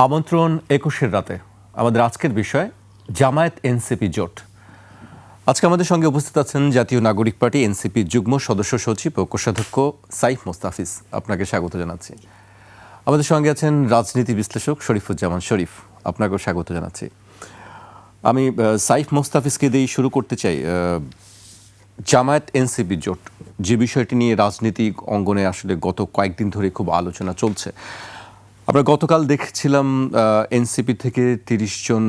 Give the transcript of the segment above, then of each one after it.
আমন্ত্রণ ২১-এর রাতে আমাদের আজকের বিষয় জামায়াত এনসিপি জোট। আজকে আমাদের সঙ্গে উপস্থিত আছেন জাতীয় নাগরিক পার্টি এনসিপি যুগ্ম সদস্য সচিব ও কোষাধ্যক্ষ সাইফ মোস্তাফিজ। আপনাকে স্বাগত জানাচ্ছি। আমাদের সঙ্গে আছেন রাজনীতি বিশ্লেষক শরীফুজ্জামান শরীফ। আপনাকেও স্বাগত জানাচ্ছি। আমি সাইফ মোস্তাফিজকে দিয়েই শুরু করতে চাই। জামায়াত এনসিপি জোট যে বিষয়টি নিয়ে রাজনীতিক অঙ্গনে আসলে গত কয়েকদিন ধরে খুব আলোচনা চলছে। আমরা গতকাল দেখছিলাম এনসিপি থেকে ৩০ জন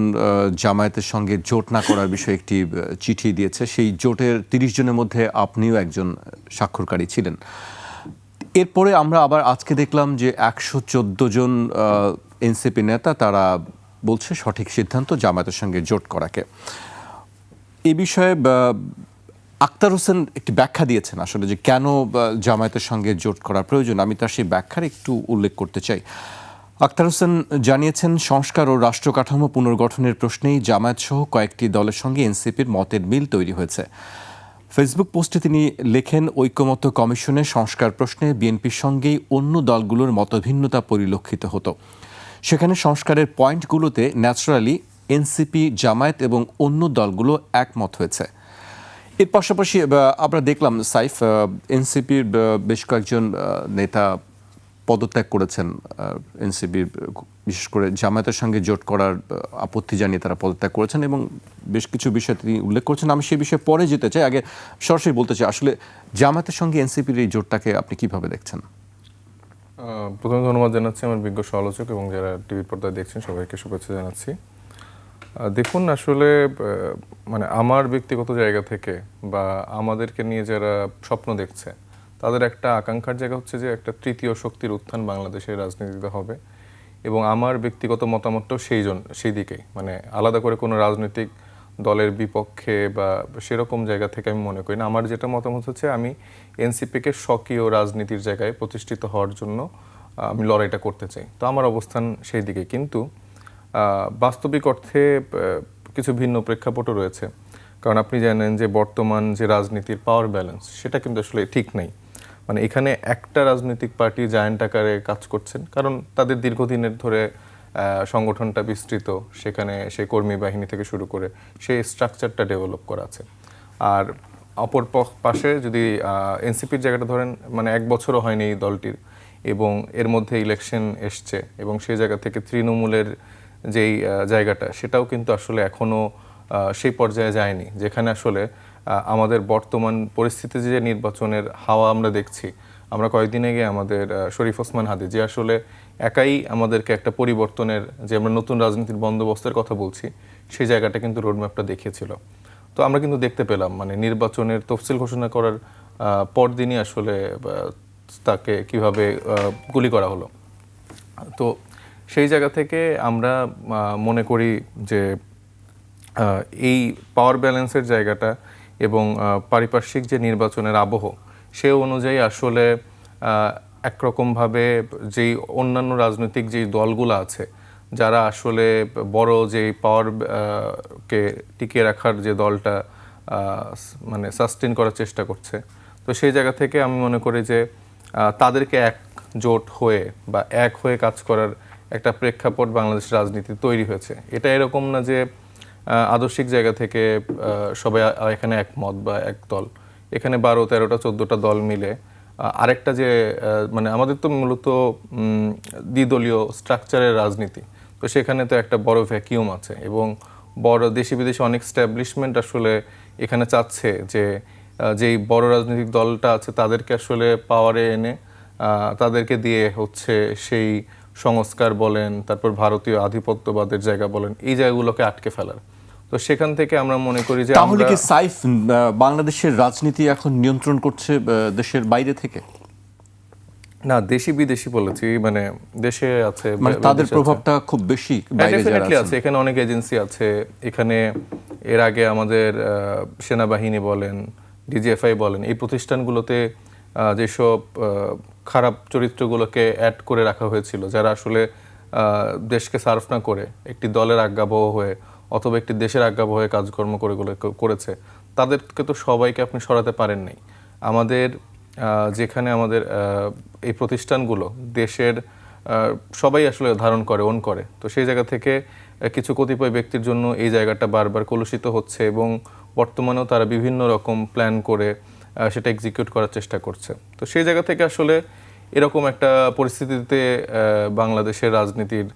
জামায়াতের সঙ্গে জোট না করার বিষয়ে একটি চিঠি দিয়েছে। সেই জোটের ৩০ জনের মধ্যে আপনিও একজন স্বাক্ষরকারী ছিলেন। এরপরে আমরা আবার আজকে দেখলাম যে ১১৪ জন এনসিপি নেতা তারা বলছে সঠিক সিদ্ধান্ত জামায়াতের সঙ্গে জোট করাকে। এই বিষয়ে আক্তার হোসেন একটি ব্যাখ্যা দিয়েছেন আসলে যে কেন জামায়াতের সঙ্গে জোট করা প্রয়োজন। আমি তার সেই ব্যাখ্যার একটু উল্লেখ করতে চাই। আক্তার হোসেন জানিয়েছেন, সংস্কার ও রাষ্ট্র কাঠামো পুনর্গঠনের প্রশ্নেই জামায়াত সহ কয়েকটি দলের সঙ্গে এনসিপির মতের মিল তৈরি হয়েছে। ফেসবুক পোস্টে তিনি লেখেন, ঐকমত্য কমিশনে সংস্কার প্রশ্নে বিএনপির সঙ্গেই অন্য দলগুলোর মতভিন্নতা পরিলক্ষিত হতো। সেখানে সংস্কারের পয়েন্টগুলোতে ন্যাচারালি এনসিপি, জামায়াত এবং অন্য দলগুলো একমত হয়েছে। এর পাশাপাশি আমরা দেখলাম সাইফ, এনসিপির বেশ কয়েকজন নেতা পদত্যাগ করেছেন। এনসিপির বিশেষ করে জামায়াতের সঙ্গে জোট করার আপত্তি জানিয়ে তারা পদত্যাগ করেছেন এবং বেশ কিছু বিষয় তিনি উল্লেখ করেছেন। আমি সেই বিষয়ে পরে যেতে চাই, আগে সরাসরি বলতে চাই আসলে জামায়াতের সঙ্গে এনসিপির এই জোটটাকে আপনি কিভাবে দেখছেন? প্রথমে ধন্যবাদ জানাচ্ছি আমার বিজ্ঞ সমালোচক এবং যারা টিভির পর্দায় দেখছেন সবাইকে শুভেচ্ছা জানাচ্ছি। দেখুন, আসলে মানে আমার ব্যক্তিগত জায়গা থেকে বা আমাদেরকে নিয়ে যারা স্বপ্ন দেখছে তাদের একটা আকাঙ্ক্ষার জায়গা হচ্ছে যে একটা তৃতীয় শক্তির উত্থান বাংলাদেশের রাজনীতিতে হবে এবং আমার ব্যক্তিগত মতামতটাও সেই দিকেই, মানে আলাদা করে কোনো রাজনৈতিক দলের বিপক্ষে বা সেরকম জায়গা থেকে আমি মনে করি না। আমার যেটা মতামত হচ্ছে, আমি এনসিপিকে স্বকীয় রাজনীতির জায়গায় প্রতিষ্ঠিত হওয়ার জন্য আমি লড়াইটা করতে চাই। তো আমার অবস্থান সেই দিকে, কিন্তু বাস্তবিক অর্থে কিছু ভিন্ন প্রেক্ষাপটও রয়েছে। কারণ আপনি জানেন যে বর্তমান যে রাজনীতির পাওয়ার ব্যালেন্স সেটা কিন্তু আসলে ঠিক নেই। মানে এখানে একটা রাজনৈতিক পার্টি জায়ান্ট আকারে কাজ করছেন, কারণ তাদের দীর্ঘদিনের ধরে সংগঠনটা বিস্তৃত, সেখানে সেই কর্মী বাহিনী থেকে শুরু করে সেই স্ট্রাকচারটা ডেভেলপ করা আছে। আর অপর পাশে যদি এনসিপির জায়গাটা ধরেন, মানে 1 বছরও হয়নি এই দলটির এবং এর মধ্যে ইলেকশন এসছে এবং সেই জায়গা থেকে তৃণমূলের যেই জায়গাটা সেটাও কিন্তু আসলে এখনও সেই পর্যায়ে যায়নি, যেখানে আসলে আমাদের বর্তমান পরিস্থিতিতে যে নির্বাচনের হাওয়া আমরা দেখছি। আমরা কয়েকদিন আগে আমাদের শরীফ ওসমান হাদি, যে আসলে একাই আমাদেরকে একটা পরিবর্তনের, যে আমরা নতুন রাজনীতির বন্দোবস্তের কথা বলছি, সেই জায়গাটা কিন্তু রোডম্যাপটা দেখিয়েছিল। তো আমরা কিন্তু দেখতে পেলাম, মানে নির্বাচনের তফসিল ঘোষণা করার পরদিনই আসলে তাকে কিভাবে গুলি করা হলো। তো সেই জায়গা থেকে আমরা মনে করি যে এই পাওয়ার ব্যালেন্সের জায়গাটা এবং পারিপার্শ্বিক যে নির্বাচনের আবহ, সে অনুযায়ী আসলে একরকমভাবে যেই অন্যান্য রাজনৈতিক যেই দলগুলো আছে, যারা আসলে বড় যেই পাওয়ার কে টিকিয়ে রাখার যে দলটা মানে সাস্টেন করার চেষ্টা করছে, তো সেই জায়গা থেকে আমি মনে করি যে তাদেরকে একজোট হয়ে বা এক হয়ে কাজ করার একটা প্রেক্ষাপট বাংলাদেশের রাজনীতি তৈরি হয়েছে। এটা এরকম না যে আদর্শিক জায়গা থেকে সবাই এখানে একমত বা এক দল। এখানে 12, 13টা 14টা দল মিলে আরেকটা যে মানে আমাদের তো মূলত দ্বিদলীয় স্ট্রাকচারের রাজনীতি, তো সেখানে তো একটা বড় ভ্যাকিউম আছে এবং বড় দেশি বিদেশি অনেক স্ট্যাবলিশমেন্ট আসলে এখানে চাচ্ছে যে যেই বড় রাজনৈতিক দলটা আছে তাদেরকে আসলে পাওয়ারে এনে তাদেরকে দিয়ে হচ্ছে সেই সংস্কার বলেন, তারপর ভারতীয় আধিপত্যবাদের জায়গা বলেন, এই জায়গাগুলোকে আটকে ফেলার। তো সেখান থেকে আমরা মনে করি যে তাহলে কি সাইফ বাংলাদেশের রাজনীতি এখন নিয়ন্ত্রণ করছে দেশের বাইরে থেকে? না, দেশি বিদেশি বলেছি, মানে দেশে আছে, মানে তাদের প্রভাবটা খুব বেশি বাইরে যারা আছে। এখানে অনেক এজেন্সি আছে। এখানে এর আগে আমাদের সেনাবাহিনী বলেন, ডিজিএফআই বলেন, এই প্রতিষ্ঠানগুলোতে যেসব খারাপ চরিত্রগুলোকে অ্যাড করে রাখা হয়েছিল, যারা আসলে দেশকে সার্ভ না করে একটি দলের আজ্ঞাবহ হয়ে অথবা একটি দেশের আজ্ঞাবহ হয়ে কাজকর্ম করেছে, তাদেরকে তো সবাইকে আপনি সরাতে পারেন নাই। আমাদের যেখানে আমাদের এই প্রতিষ্ঠানগুলো দেশের সবাই আসলে ধারণ করে ওন করে। তো সেই জায়গা থেকে কিছু কতিপয় ব্যক্তির জন্য এই জায়গাটা বারবার কলুষিত হচ্ছে এবং বর্তমানেও তারা বিভিন্ন রকম প্ল্যান করে সেটা এক্সিকিউট করার চেষ্টা করছে। তো সেই জায়গা থেকে আসলে এরকম একটা পরিস্থিতিতে বাংলাদেশের রাজনীতির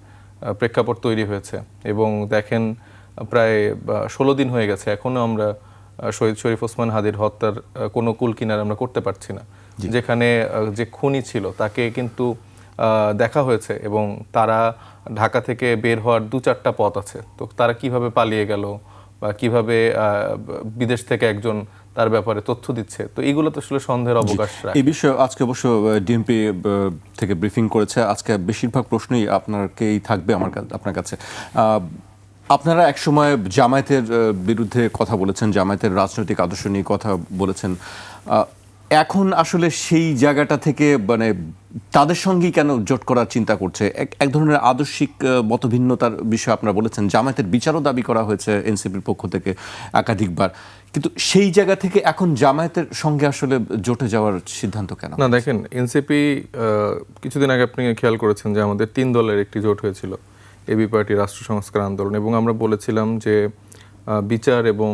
প্রেক্ষাপট তৈরি হয়েছে এবং দেখেন প্রায় 16 দিন হয়ে গেছে, এখনও আমরা শহীদ শরীফ ওসমান হাদির হত্যার কোনো কুল কিনারা আমরা করতে পারছি না। যেখানে যে খুনি ছিল তাকে কিন্তু দেখা হয়েছে এবং তারা ঢাকা থেকে বের হওয়ার 2-4টা পথ আছে। তো তারা কিভাবে পালিয়ে গেল বা কিভাবে বিদেশ থেকে একজন তার ব্যাপারে তথ্য দিচ্ছে, তো এইগুলো তো আসলে সন্দেহের অবকাশ রাখে। এই বিষয়ে আজকে অবশ্য ডিএমপি থেকে ব্রিফিং করেছে। আজকে বেশিরভাগ প্রশ্নই আপনারকেই থাকবে আপনার কাছে। আপনারা একসময় জামায়াতের বিরুদ্ধে কথা বলেছেন, জামায়াতের রাজনৈতিক আদর্শ নিয়ে কথা বলেছেন। এখন আসলে সেই জায়গাটা থেকে মানে তাদের সঙ্গেই কেন জোট করার চিন্তা করছে? এক ধরনের আদর্শিক মতভিন্নতার বিষয়ে আপনারা বলেছেন, জামায়াতের বিচারও দাবি করা হয়েছে এনসিপির পক্ষ থেকে একাধিকবার, কিন্তু সেই জায়গা থেকে এখন জামায়াতের সঙ্গে আসলে জোটে যাওয়ার সিদ্ধান্ত কেন? না দেখেন, এনসিপি কিছুদিন আগে আপনি খেয়াল করেছেন যে আমাদের 3 দলের একটি জোট হয়েছিল, এবি পার্টি, রাষ্ট্র সংস্কার আন্দোলন, এবং আমরা বলেছিলাম যে বিচার এবং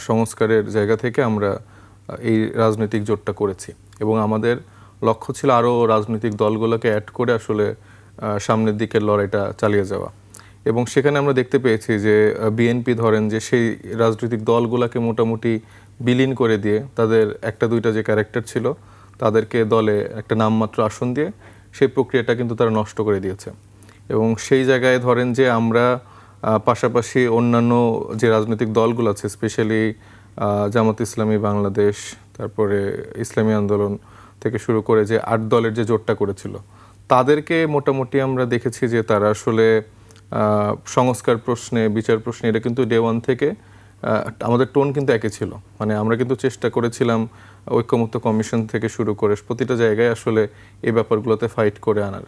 সংস্কারের জায়গা থেকে আমরা এই রাজনৈতিক জোটটা করেছি এবং আমাদের লক্ষ্য ছিল আরও রাজনৈতিক দলগুলোকে অ্যাড করে আসলে সামনের দিকের লড়াইটা চালিয়ে যাওয়া। এবং সেখানে আমরা দেখতে পেয়েছি যে বিএনপি ধরেন যে সেই রাজনৈতিক দলগুলোকে মোটামুটি বিলীন করে দিয়ে তাদের 1-2টা যে ক্যারেক্টার ছিল তাদেরকে দলে একটা নামমাত্র আসন দিয়ে সেই প্রক্রিয়াটা কিন্তু তারা নষ্ট করে দিয়েছে। এবং সেই জায়গায় ধরেন যে আমরা পাশাপাশি অন্যান্য যে রাজনৈতিক দলগুলো আছে, স্পেশালি জামাত ইসলামী বাংলাদেশ, তারপরে ইসলামী আন্দোলন থেকে শুরু করে যে 8 দলের যে জোটটা করেছিল, তাদেরকে মোটামুটি আমরা দেখেছি যে তারা আসলে সংস্কার প্রশ্নে, বিচার প্রশ্নে, এটা কিন্তু ডে ওয়ান থেকে আমাদের টোন কিন্তু একই ছিল। মানে আমরা কিন্তু চেষ্টা করেছিলাম ঐক্যমত্য কমিশন থেকে শুরু করে প্রতিটা জায়গায় আসলে এই ব্যাপারগুলোতে ফাইট করে আনার।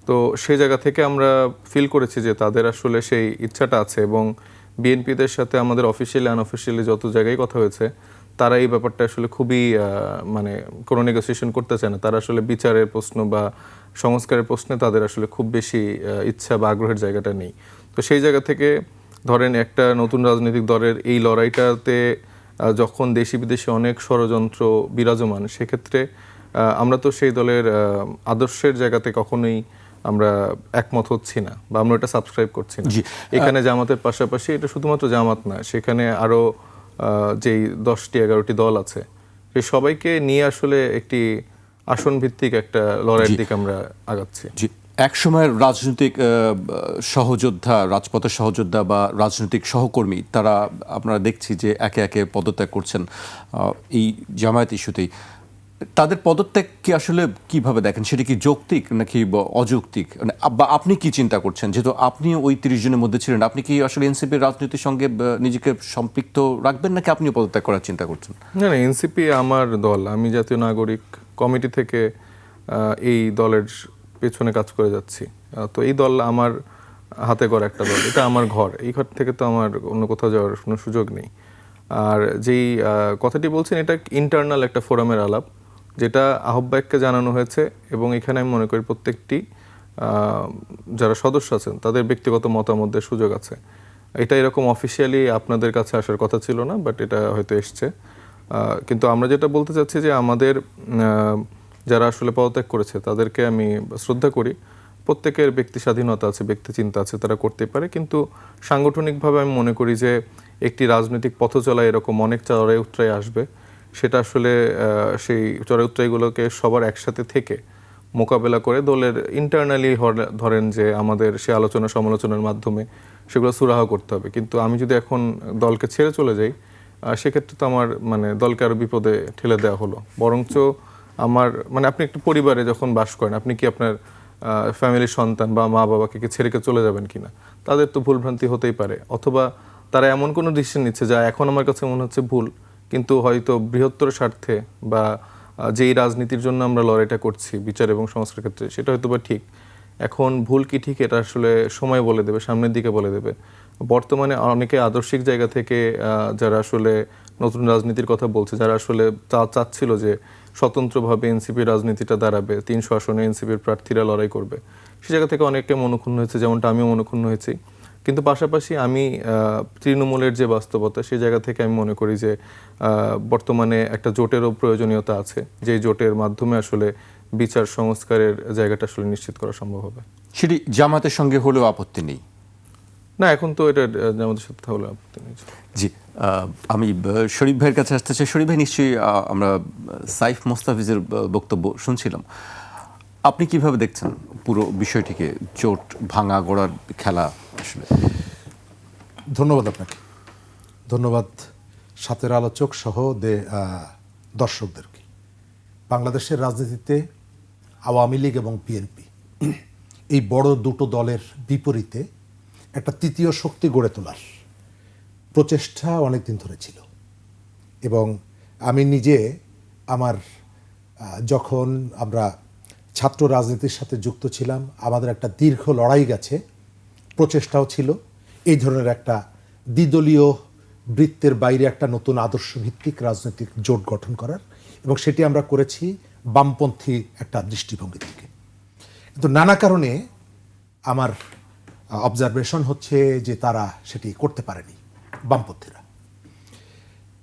তো সেই জায়গা থেকে আমরা ফিল করেছি যে তাদের আসলে সেই ইচ্ছাটা আছে এবং বিএনপিদের সাথে আমাদের অফিসিয়ালি আনঅফিসিয়ালি যত জায়গায় কথা হয়েছে, তারা এই ব্যাপারটা আসলে খুবই মানে কোনো নেগোসিয়েশন করতে চায় না। তারা আসলে বিচারের প্রশ্ন বা সংস্কারের প্রশ্নে তাদের আসলে খুব বেশি ইচ্ছা বা আগ্রহের জায়গাটা নেই। তো সেই জায়গা থেকে ধরেন একটা নতুন রাজনৈতিক দলের এই লড়াইটাতে যখন দেশি বিদেশি অনেক ষড়যন্ত্র বিরাজমান, সেক্ষেত্রে আমরা তো সেই দলের আদর্শের জায়গাতে কখনোই আমরা একমত হচ্ছি না বা আমরা এটা সাবস্ক্রাইব করছি না। এখানে জামাতের পাশাপাশি এটা শুধুমাত্র জামাত না, সেখানে আরও যেই 10-11টি দল আছে, সেই সবাইকে নিয়ে আসলে একটি আসন ভিত্তিক একটা লড়াইয়ের দিকে আমরা আগাচ্ছি। জি, এক সময়ের রাজনৈতিক সহযোদ্ধা, রাজপথের সহযোদ্ধা বা রাজনৈতিক সহকর্মী, তারা আমরা দেখছি যে একে একে পদত্যাগ করছেন এই জামায়াত ইস্যুতেই। তাদের পদত্যাগ কি আসলে কিভাবে দেখেন? সেটা কি যৌক্তিক নাকি অযৌক্তিক, বা আপনি কি চিন্তা করছেন? যেহেতু আপনি ওই 30 জনের মধ্যে ছিলেন, আপনি কি আসলে এনসিপির রাজনীতির সঙ্গে নিজেকে সম্পৃক্ত রাখবেন নাকি আপনিও পদত্যাগ করার চিন্তা করছেন? না না, এনসিপি আমার দল। আমি জাতীয় নাগরিক কমিটি থেকে এই দলের পেছনে কাজ করে যাচ্ছি। তো এই দল আমার হাতে গড়া একটা দল, এটা আমার ঘর। এই ঘর থেকে তো আমার অন্য কোথাও যাওয়ার কোনো সুযোগ নেই। আর যেই কথাটি বলছেন, এটা ইন্টারনাল একটা ফোরামের আলাপ, যেটা আহ্বায়ককে জানানো হয়েছে এবং এখানে আমি মনে করি প্রত্যেকটি যারা সদস্য আছেন তাদের ব্যক্তিগত মতামতের সুযোগ আছে। এটা এরকম অফিসিয়ালি আপনাদের কাছে আসার কথা ছিল না, বাট এটা হয়তো এসছে। কিন্তু আমরা যেটা বলতে চাচ্ছি যে আমাদের যারা আসলে পদত্যাগ করেছে তাদেরকে আমি শ্রদ্ধা করি। প্রত্যেকের ব্যক্তি স্বাধীনতা আছে, ব্যক্তি চিন্তা আছে, তারা করতে পারে। কিন্তু সাংগঠনিকভাবে আমি মনে করি যে একটি রাজনৈতিক পথ চলা এরকম অনেক চড়াই উতরাই আসবে, সেটা আসলে সেই চড়াই উতরাইগুলোকে সবার একসাথে থেকে মোকাবেলা করে দলের ইন্টারনালি ধরেন যে আমাদের সে আলোচনা সমালোচনার মাধ্যমে সেগুলো সুরাহা করতে হবে। কিন্তু আমি যদি এখন দলকে ছেড়ে চলে যাই, সেক্ষেত্রে তো আমার মানে দলকে আরও বিপদে ঠেলে দেওয়া হলো। বরঞ্চ আমার মানে আপনি একটু পরিবারে যখন বাস করেন, আপনি কি আপনার ফ্যামিলির সন্তান বা মা বাবাকে কি ছেড়ে চলে যাবেন কিনা? তাদের তো ভুলভ্রান্তি হতেই পারে, অথবা তারা এমন কোনো ডিসিশন নিচ্ছে যা এখন আমার কাছে মনে হচ্ছে ভুল, কিন্তু হয়তো বৃহত্তর স্বার্থে বা যেই রাজনীতির জন্য আমরা লড়াইটা করছি বিচার এবং সংস্কার ক্ষেত্রে, সেটা হয়তো বা ঠিক। এখন ভুল কি ঠিক এটা আসলে সময় বলে দেবে, সামনের দিকে বলে দেবে। বর্তমানে অনেকে আদর্শিক জায়গা থেকে যারা আসলে নতুন রাজনীতির কথা বলছে, যারা আসলে চাচ্ছিল যে স্বতন্ত্রভাবে এনসিপির রাজনীতিটা দাঁড়াবে, 300 আসনে এনসিপির প্রার্থীরা লড়াই করবে, সে জায়গা থেকে অনেকে মনক্ষুণ্ণ হয়েছে, যেমনটা আমিও মনক্ষুণ্ণ হয়েছি। কিন্তু পাশাপাশি আমি তৃণমূলের যে বাস্তবতা, সেই জায়গা থেকে আমি মনে করি যে বর্তমানে একটা জোটেরও প্রয়োজনীয়তা আছে, যে জোটের মাধ্যমে আসলে বিচার সংস্কারের জায়গাটা আসলে নিশ্চিত করা সম্ভব হবে। সেটি জামাতের সঙ্গে হলেও আপত্তি নেই? না, এখন তো এটা আমাদের সাথে তাহলে আপত্তি নেই। জি, আমি শরীফ ভাইয়ের কাছে আসতে চাই। শরীফ ভাই, নিশ্চয়ই আমরা সাইফ মোস্তাফিজের বক্তব্য শুনছিলাম। আপনি কিভাবে দেখছেন পুরো বিষয়টিকে, জোট ভাঙা গড়ার খেলা? আসলে ধন্যবাদ আপনাকে, ধন্যবাদ সাথের আলোচক সহ দর্শকদেরকে। বাংলাদেশের রাজনীতিতে আওয়ামী লীগ এবং বিএনপি, এই বড় দুটো দলের বিপরীতে একটা তৃতীয় শক্তি গড়ে তোলার প্রচেষ্টা অনেকদিন ধরে ছিল। এবং আমি নিজে যখন আমরা ছাত্র রাজনীতির সাথে যুক্ত ছিলাম, আমাদের একটা দীর্ঘ লড়াই গেছে, প্রচেষ্টাও ছিল এই ধরনের একটা দ্বিদলীয় বৃত্তের বাইরে একটা নতুন আদর্শ ভিত্তিক রাজনৈতিক জোট গঠন করার, এবং সেটি আমরা করেছি বামপন্থী একটা দৃষ্টিভঙ্গি থেকে। কিন্তু নানা কারণে আমার অবজারভেশন হচ্ছে যে তারা সেটি করতে পারেনি, বামপন্থীরা।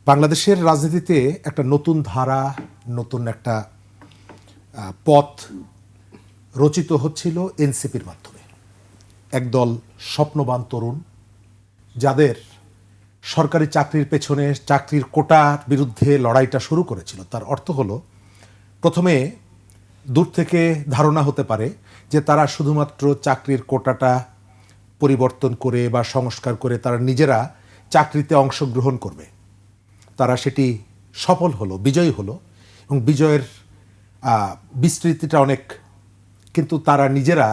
বাংলাদেশের রাজনীতিতে একটা নতুন ধারা, নতুন একটা পথ রচিত হচ্ছিল এনসিপির মাধ্যমে। একদল স্বপ্নবান তরুণ, যাদের সরকারি চাকরির পেছনে, চাকরির কোটার বিরুদ্ধে লড়াইটা শুরু করেছিল। তার অর্থ হলো, প্রথমে দূর থেকে ধারণা হতে পারে যে তারা শুধুমাত্র চাকরির কোটাটা পরিবর্তন করে বা সংস্কার করে তারা নিজেরা চাকরিতে অংশগ্রহণ করবে। তারা সেটি সফল হলো, বিজয়ী হলো, এবং বিজয়ের বিস্তৃতিটা অনেক। কিন্তু তারা নিজেরা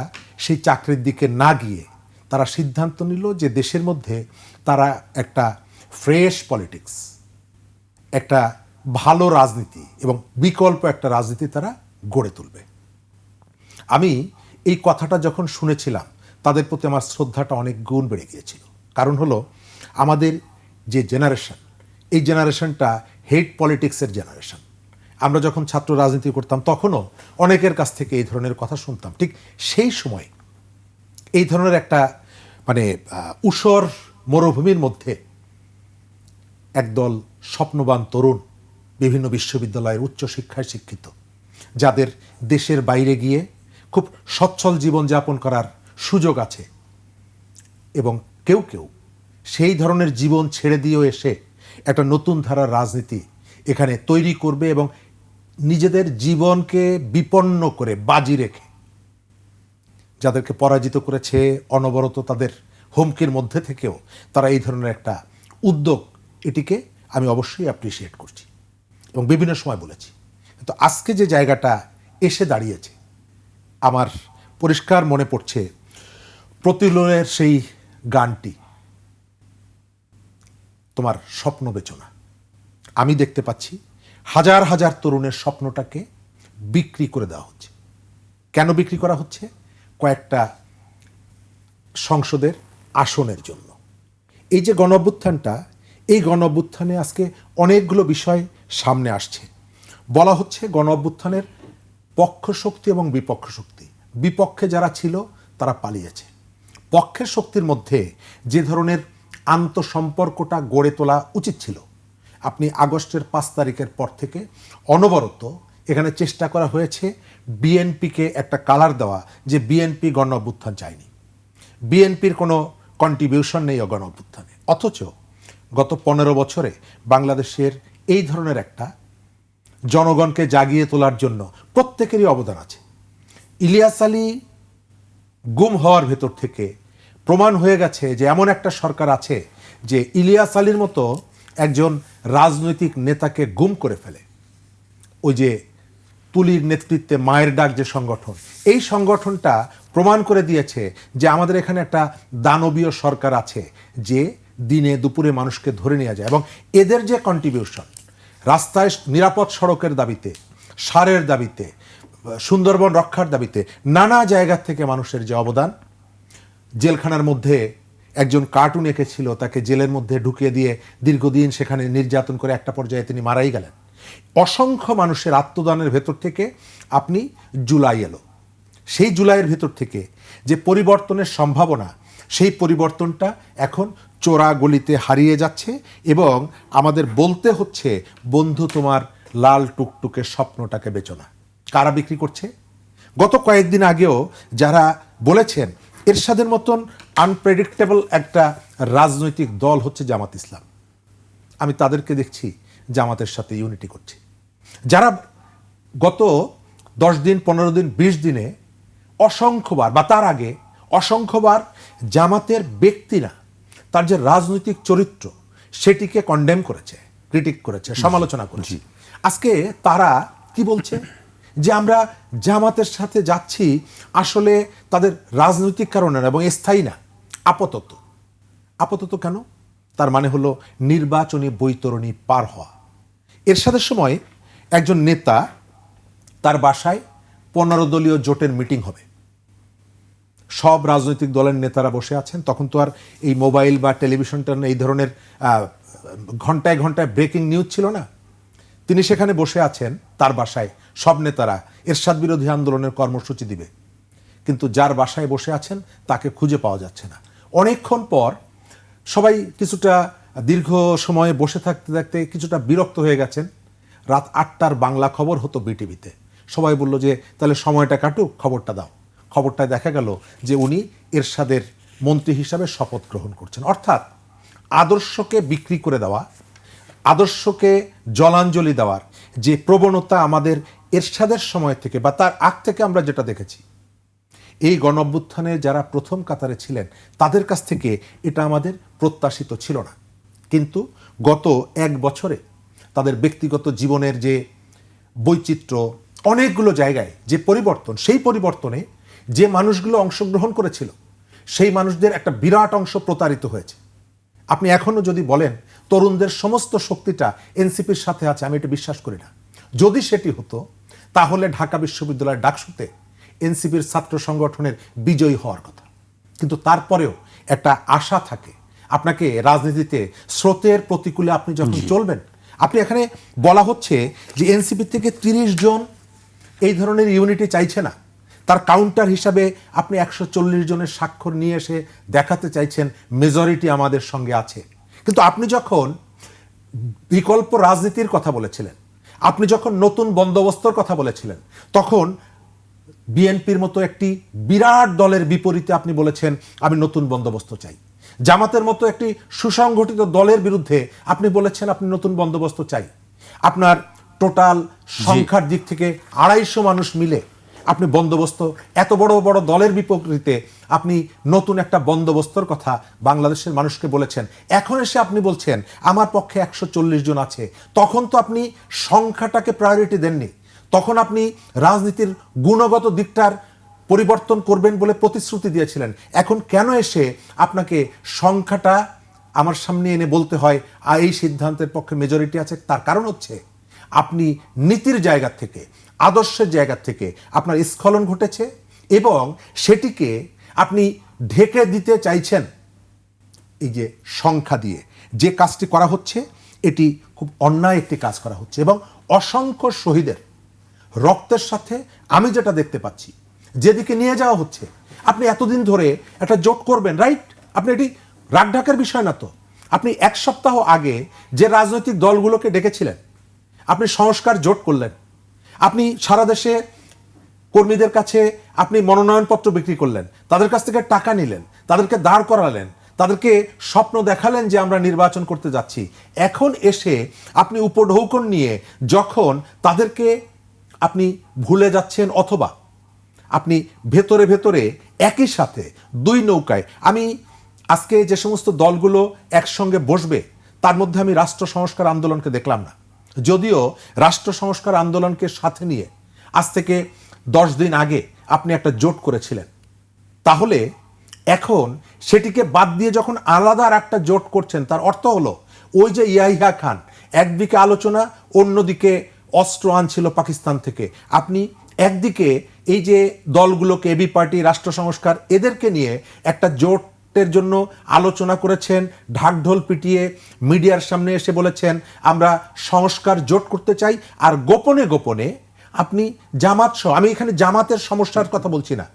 সেই চাকরির দিকে না গিয়ে তারা সিদ্ধান্ত নিল যে দেশের মধ্যে তারা একটা ফ্রেশ পলিটিক্স, একটা ভালো রাজনীতি এবং বিকল্প একটা রাজনীতি তারা গড়ে তুলবে। আমি এই কথাটা যখন শুনেছিলাম, তাদের প্রতি আমার শ্রদ্ধাটা অনেক গুণ বেড়ে গিয়েছিল। কারণ হলো, আমাদের যে জেনারেশন, এই জেনারেশনটা হেট পলিটিক্সের জেনারেশন। আমরা যখন ছাত্র রাজনীতি করতাম, তখনও অনেকের কাছ থেকে এই ধরনের কথা শুনতাম। ঠিক সেই সময় এই ধরনের একটা ঊষর মরুভূমির মধ্যে একদল স্বপ্নবান তরুণ, বিভিন্ন বিশ্ববিদ্যালয়ের উচ্চশিক্ষায় শিক্ষিত, যাদের দেশের বাইরে গিয়ে খুব সচ্ছল জীবনযাপন করার সুযোগ আছে, এবং কেউ কেউ সেই ধরনের জীবন ছেড়ে দিয়েও এসে একটা নতুন ধারার রাজনীতি এখানে তৈরি করবে, এবং নিজেদের জীবনকে বিপন্ন করে বাজি রেখে যাদেরকে পরাজিত করেছে, অনবরত তাদের হুমকির মধ্যে থেকেও তারা এই ধরনের একটা উদ্যোগ, এটিকে আমি অবশ্যই অ্যাপ্রিসিয়েট করছি এবং বিভিন্ন সময় বলেছি। কিন্তু আজকে যে জায়গাটা এসে দাঁড়িয়েছে, আমার পরিষ্কার মনে পড়ছে প্রতিলোনের সেই গানটি, তোমার স্বপ্ন বেচনা। আমি দেখতে পাচ্ছি হাজার হাজার তরুণের স্বপ্নটাকে বিক্রি করে দেওয়া হচ্ছে। কেন বিক্রি করা হচ্ছে? কয়েকটা সংসদের আসনের জন্য। এই যে গণঅভ্যুত্থানটা, এই গণঅভ্যুত্থানে আজকে অনেকগুলো বিষয় সামনে আসছে। বলা হচ্ছে গণঅভ্যুত্থানের পক্ষ শক্তি এবং বিপক্ষ শক্তি। বিপক্ষে যারা ছিল তারা পালিয়েছে। পক্ষের শক্তির মধ্যে যে ধরনের আন্তঃসম্পর্কটা গড়ে তোলা উচিত ছিল, আপনি আগস্টের 5 তারিখের পর থেকে অনবরত এখানে চেষ্টা করা হয়েছে বিএনপিকে একটা কালার দেওয়া, যে বিএনপি গণ অভ্যুত্থান চায়নি, বিএনপির কোনো কন্ট্রিবিউশন নেই গণ অভ্যুত্থানে। অথচ গত 15 বছরে বাংলাদেশের এই ধরনের একটা জনগণকে জাগিয়ে তোলার জন্য প্রত্যেকেরই অবদান আছে। ইলিয়াস আলী গুম হওয়ার ভেতর থেকে প্রমাণ হয়ে গেছে যে এমন একটা সরকার আছে যে ইলিয়াস আলীর মতো একজন রাজনৈতিক নেতাকে গুম করে ফেলে। ওই যে তুলির নেতৃত্বে মায়ের ডাক যে সংগঠন, এই সংগঠনটা প্রমাণ করে দিয়েছে যে আমাদের এখানে একটা দানবীয় সরকার আছে, যে দিনে দুপুরে মানুষকে ধরে নিয়ে যায়। এবং এদের যে কন্ট্রিবিউশন, রাস্তায় নিরাপদ সড়কের দাবিতে, সারের দাবিতে, সুন্দরবন রক্ষার দাবিতে, নানা জায়গা থেকে মানুষের যে অবদান। জেলখানার মধ্যে একজন কার্টুন এঁকেছিল, তাকে জেলের মধ্যে ঢুকিয়ে দিয়ে দীর্ঘদিন সেখানে নির্যাতন করে একটা পর্যায়ে তিনি মারাই গেলেন। অসংখ্য মানুষের আত্মদানের ভেতর থেকে আপনি জুলাই এলো, সেই জুলাইয়ের ভেতর থেকে যে পরিবর্তনের সম্ভাবনা, সেই পরিবর্তনটা এখন চোরা গলিতে হারিয়ে যাচ্ছে এবং আমাদের বলতে হচ্ছে, বন্ধু তোমার লাল টুকটুকে স্বপ্নটাকে বেচো না। কারা বিক্রি করছে? গত কয়েকদিন আগেও যারা বলেছেন এরশাদের মতন আনপ্রেডিক্টেবল একটা রাজনৈতিক দল হচ্ছে জামাত ইসলাম, আমি তাদেরকে দেখছি জামাতের সাথে ইউনিটি করছে। যারা গত 10 দিন, 15 দিন, 20 দিনে অসংখ্যবার বা তার আগে অসংখ্যবার জামাতের ব্যক্তি না, তার যে রাজনৈতিক চরিত্র সেটিকে কন্ডেম করেছে, ক্রিটিক করেছে, সমালোচনা করেছে, আজকে তারা কি বলছে যে আমরা জামাতের সাথে যাচ্ছি আসলে তাদের রাজনৈতিক কারণে না এবং স্থায়ী না, আপাতত। আপাতত কেন? তার মানে হলো নির্বাচনী বৈতরণী পার হওয়া। এরশাদের সময় একজন নেতা, তার বাসায় 15 দলীয় জোটের মিটিং হবে, সব রাজনৈতিক দলের নেতারা বসে আছেন। তখন তো আর এই মোবাইল বা টেলিভিশনটা এই ধরনের ঘন্টায় ঘন্টায় ব্রেকিং নিউজ ছিল না। তিনি সেখানে বসে আছেন তার বাসায়, সব নেতারা এরশাদ বিরোধী আন্দোলনের কর্মসূচি দিবে, কিন্তু যার বাসায় বসে আছেন তাকে খুঁজে পাওয়া যাচ্ছে না। অনেকক্ষণ পর সবাই কিছুটা দীর্ঘ সময়ে বসে থাকতে থাকতে কিছুটা বিরক্ত হয়ে গেছেন। রাত 8টার বাংলা খবর হতো বিটিভিতে। সবাই বলল যে তাহলে সময়টা কাটুক, খবরটা দাও। খবরটায় দেখা গেল যে উনি এরশাদের মন্ত্রী হিসাবে শপথ গ্রহণ করছেন। অর্থাৎ আদর্শকে বিক্রি করে দেওয়া, আদর্শকে জলাঞ্জলি দেওয়ার যে প্রবণতা আমাদের এরশাদের সময় থেকে বা তার আগ থেকে আমরা যেটা দেখেছি, এই গণঅভ্যুত্থানে যারা প্রথম কাতারে ছিলেন তাদের কাছ থেকে এটা আমাদের প্রত্যাশিত ছিল না। কিন্তু গত 1 বছরে তাদের ব্যক্তিগত জীবনের যে বৈচিত্র্য, অনেকগুলো জায়গায় যে পরিবর্তন, সেই পরিবর্তনে যে মানুষগুলো অংশগ্রহণ করেছিল সেই মানুষদের একটা বিরাট অংশ প্রতারিত হয়েছে। আপনি এখনো যদি বলেন তরুণদের সমস্ত শক্তিটা এনসিপির সাথে আছে, আমি এটা বিশ্বাস করি না। যদি সেটি হতো তাহলে ঢাকা বিশ্ববিদ্যালয়ের ডাকসুতে এনসিপির ছাত্র সংগঠনের বিজয়ী হওয়ার কথা। কিন্তু তারপরেও একটা আশা থাকে। আপনাকে রাজনীতিতে স্রোতের প্রতিকূলে আপনি যখন চলবেন, আপনি এখানে বলা হচ্ছে যে এনসিপি থেকে 30 জন এই ধরনের ইউনিটি চাইছে না, তার কাউন্টার হিসাবে আপনি 140 জনের স্বাক্ষর নিয়ে এসে দেখাতে চাইছেন মেজরিটি আমাদের সঙ্গে আছে। কিন্তু আপনি যখন বিকল্প রাজনীতির কথা বলেছিলেন, আপনি যখন নতুন বন্দোবস্তর কথা বলেছিলেন, তখন বিএনপির মতো একটি বিরাট দলের বিপরীতে আপনি বলেছেন আমি নতুন বন্দোবস্ত চাই। জামাতের মতো একটি সুসংগঠিত দলের বিরুদ্ধে আপনি বলেছেন আপনি নতুন বন্দোবস্ত চাই। আপনার টোটাল সংখ্যার দিক থেকে 250 মানুষ মিলে আপনি বন্দোবস্ত, এত বড় বড় দলের বিপরীতে আপনি নতুন একটা বন্দোবস্তর কথা বাংলাদেশের মানুষকে বলেছেন। এখন এসে আপনি বলছেন আমার পক্ষে 140 জন আছে। তখন তো আপনি সংখ্যাটাকে প্রায়োরিটি দেননি, তখন আপনি রাজনীতির গুণগত দিকটার পরিবর্তন করবেন বলে প্রতিশ্রুতি দিয়েছিলেন। এখন কেন এসে আপনাকে সংখ্যাটা আমার সামনে এনে বলতে হয় এই সিদ্ধান্তের পক্ষে মেজরিটি আছে? তার কারণ হচ্ছে আপনি নীতির জায়গা থেকে, আদর্শের জায়গা থেকে আপনার স্খলন ঘটেছে এবং সেটিকে আপনি ঢেকে দিতে চাইছেন এই যে সংখ্যা দিয়ে। যে কাজটি করা হচ্ছে এটি খুব অন্যায় একটি কাজ করা হচ্ছে এবং অসংখ্য শহীদের রক্তের সাথে আমি যেটা দেখতে পাচ্ছি যেদিকে নিয়ে যাওয়া হচ্ছে, আপনি এতদিন ধরে একটা জোট করবেন, রাইট? আপনি এটি রাগঢাকের বিষয় না তো। আপনি 1 সপ্তাহ আগে যে রাজনৈতিক দলগুলোকে ডেকেছিলেন, আপনি সংস্কার জোট করলেন, আপনি সারা দেশে কর্মীদের কাছে আপনি মনোনয়নপত্র বিক্রি করলেন, তাদের কাছ থেকে টাকা নিলেন, তাদেরকে দাঁড় করালেন, তাদেরকে স্বপ্ন দেখালেন যে আমরা নির্বাচন করতে যাচ্ছি। এখন এসে আপনি উপঢৌকন নিয়ে যখন তাদেরকে আপনি ভুলে যাচ্ছেন, অথবা আপনি ভেতরে ভেতরে একই সাথে 2 নৌকায়, আমি আজকে যে সমস্ত দলগুলো একসঙ্গে বসবে তার মধ্যে আমি রাষ্ট্র সংস্কার আন্দোলনকে দেখলাম না, যদিও রাষ্ট্র সংস্কার আন্দোলনকে সাথে নিয়ে আজ থেকে 10 দিন আগে আপনি একটা জোট করেছিলেন। তাহলে এখন সেটিকে বাদ দিয়ে যখন আলাদা আর একটা জোট করছেন, তার অর্থ হলো ওই যে ইয়াহিয়া খান একদিকে আলোচনা, অন্যদিকে অস্ত্র আনছিল পাকিস্তান থেকে। আপনি একদিকে এই যে দলগুলোকে, এবি পার্টি, রাষ্ট্র সংস্কার, এদেরকে নিয়ে একটা জোটের জন্য আলোচনা করেছেন, ঢাকঢোল পিটিয়ে মিডিয়ার সামনে এসে বলেছেন আমরা সংস্কার জোট করতে চাই, আর গোপনে গোপনে আপনি জামাত সহ, আমি এখানে জামাতের সমস্যার কথা বলছি না,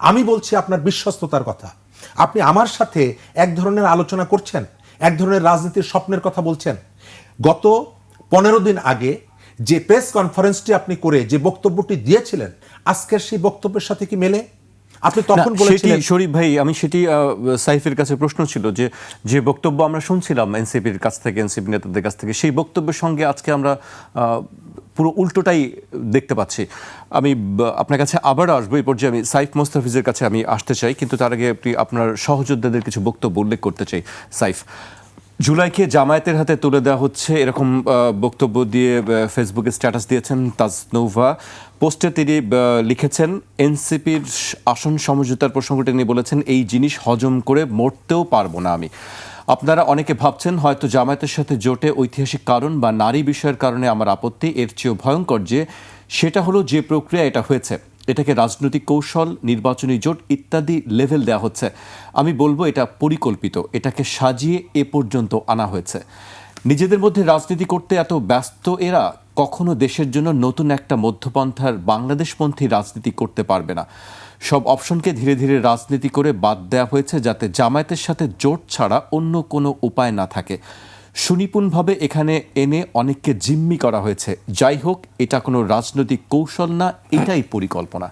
আমি বলছি আপনার বিশ্বস্ততার কথা। আপনি আমার সাথে এক ধরনের আলোচনা করছেন, এক ধরনের রাজনীতির স্বপ্নের কথা বলছেন। গত 15 দিন আগে যে প্রেস কনফারেন্সটি আপনি করে যে বক্তব্যটি দিয়েছিলেন, আজকের সেই বক্তব্যের সাথে কি মেলে? আপনি তখন বলেছিলেন, শরীফ ভাই, আমি সেটি সাইফের কাছে প্রশ্ন ছিল যে বক্তব্য আমরা শুনছিলাম এনসিপির কাছ থেকে, এনসিপি নেতাদের কাছ থেকে, সেই বক্তব্যের সঙ্গে আজকে আমরা পুরো উল্টোটাই দেখতে পাচ্ছি। আমি আপনার কাছে আবার আসবো, এই পর্যায়ে আমি সাইফ মোস্তাফিজের কাছে আমি আসতে চাই, কিন্তু তার আগে আপনার সহযোদ্ধাদের কিছু বক্তব্য উল্লেখ করতে চাই। সাইফ, জুলাইকে জামায়াতের হাতে তুলে দেওয়া হচ্ছে, এরকম বক্তব্য দিয়ে ফেসবুকে স্ট্যাটাস দিয়েছেন তাজনোভা। পোস্টে তিনি লিখেছেন, এনসিপির আসন সমঝোতার প্রসঙ্গটি নিয়ে বলেছেন, এই জিনিস হজম করে মরতেও পারবো না আমি। আপনারা অনেকে ভাবছেন হয়তো জামায়াতের সাথে জোটে ঐতিহাসিক কারণ বা নারী বিষয়ের কারণে আমার আপত্তি, এর চেয়েও ভয়ঙ্কর যে সেটা হলো যে প্রক্রিয়া এটা হয়েছে, এটাকে রাজনৈতিক কৌশল, নির্বাচনী জোট ইত্যাদি লেভেল দেওয়া হচ্ছে। আমি বলবো এটা পরিকল্পিত, এটাকে সাজিয়ে এ পর্যন্ত আনা হয়েছে। নিজেদের মধ্যে রাজনীতি করতে এত ব্যস্ত এরা কখনো দেশের জন্য নতুন একটা মধ্যপন্থার বাংলাদেশপন্থী রাজনীতি করতে পারবে না। সব অপশনকে ধীরে ধীরে রাজনীতি করে বাদ দেওয়া হয়েছে যাতে জামায়াতের সাথে জোট ছাড়া অন্য কোনো উপায় না থাকে। সুনিপুণভাবে এখানে এনে অনেককে জিম্মি করা হয়েছে। যাই হোক, এটা কোনো রাজনৈতিক কৌশল না, এটাই পরিকল্পনা।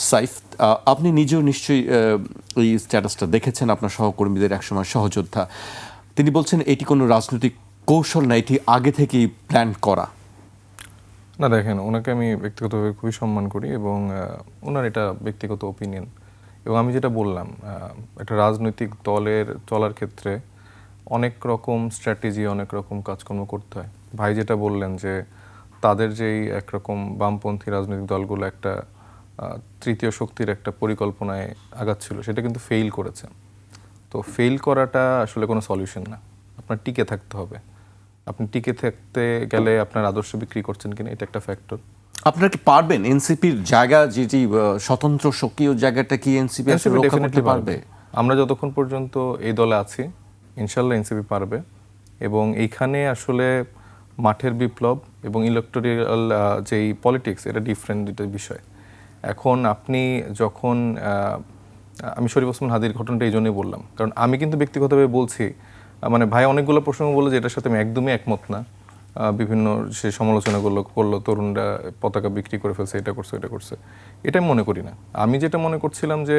সাইফ, আপনি নিজেও নিশ্চয়ই এই স্ট্যাটাসটা দেখেছেন, আপনার সহকর্মীদের একসময় সহযোদ্ধা। তিনি বলছেন এটি কোনো রাজনৈতিক কৌশল না, এটি আগে থেকেই প্ল্যান করা। না দেখেন, ওনাকে আমি ব্যক্তিগতভাবে খুবই সম্মান করি এবং ওনার এটা ব্যক্তিগত ওপিনিয়ন। এবং আমি যেটা বললাম, একটা রাজনৈতিক দলের চলার ক্ষেত্রে অনেক রকম স্ট্র্যাটেজি, অনেক রকম কাজকর্ম করতে হয়। ভাই যেটা বললেন যে তাদের যেই একরকম বামপন্থী রাজনৈতিক দলগুলো একটা তৃতীয় শক্তির একটা পরিকল্পনায় আগাচ্ছিল, সেটা কিন্তু ফেইল করেছে। তো ফেইল করাটা আসলে কোনো সলিউশন না, আপনার টিকে থাকতে হবে। আপনি টিকে থাকতে গেলে আপনার আদর্শ বিক্রি করছেন কিনা, এটা একটা ফ্যাক্টর। আপনারা কি পারবেন এনসিপির জায়গা, যেটি স্বতন্ত্র সক্রিয় জায়গাটা কি এনসিপি আসলে রক্ষা করতে পারবে? আমরা যতক্ষণ পর্যন্ত এই দলে আছি, ইনশাল্লাহ এনসিপি পারবে। এবং এইখানে আসলে মাঠের বিপ্লব এবং ইলেকটোরাল যেই পলিটিক্স, এটা ডিফারেন্ট দুটো বিষয়। এখন আপনি যখন আমি শরীফ ওসমান হাদির ঘটনাটা এই জন্যই বললাম, কারণ আমি কিন্তু ব্যক্তিগতভাবে বলছি, মানে ভাই অনেকগুলো প্রসঙ্গ বললো যে এটার সাথে আমি একদমই একমত না। বিভিন্ন সে সমালোচনাগুলো করলো, তরুণরা পতাকা বিক্রি করে ফেলছে, এটা করছে, এটা করছে, এটা আমি মনে করি না। আমি যেটা মনে করছিলাম যে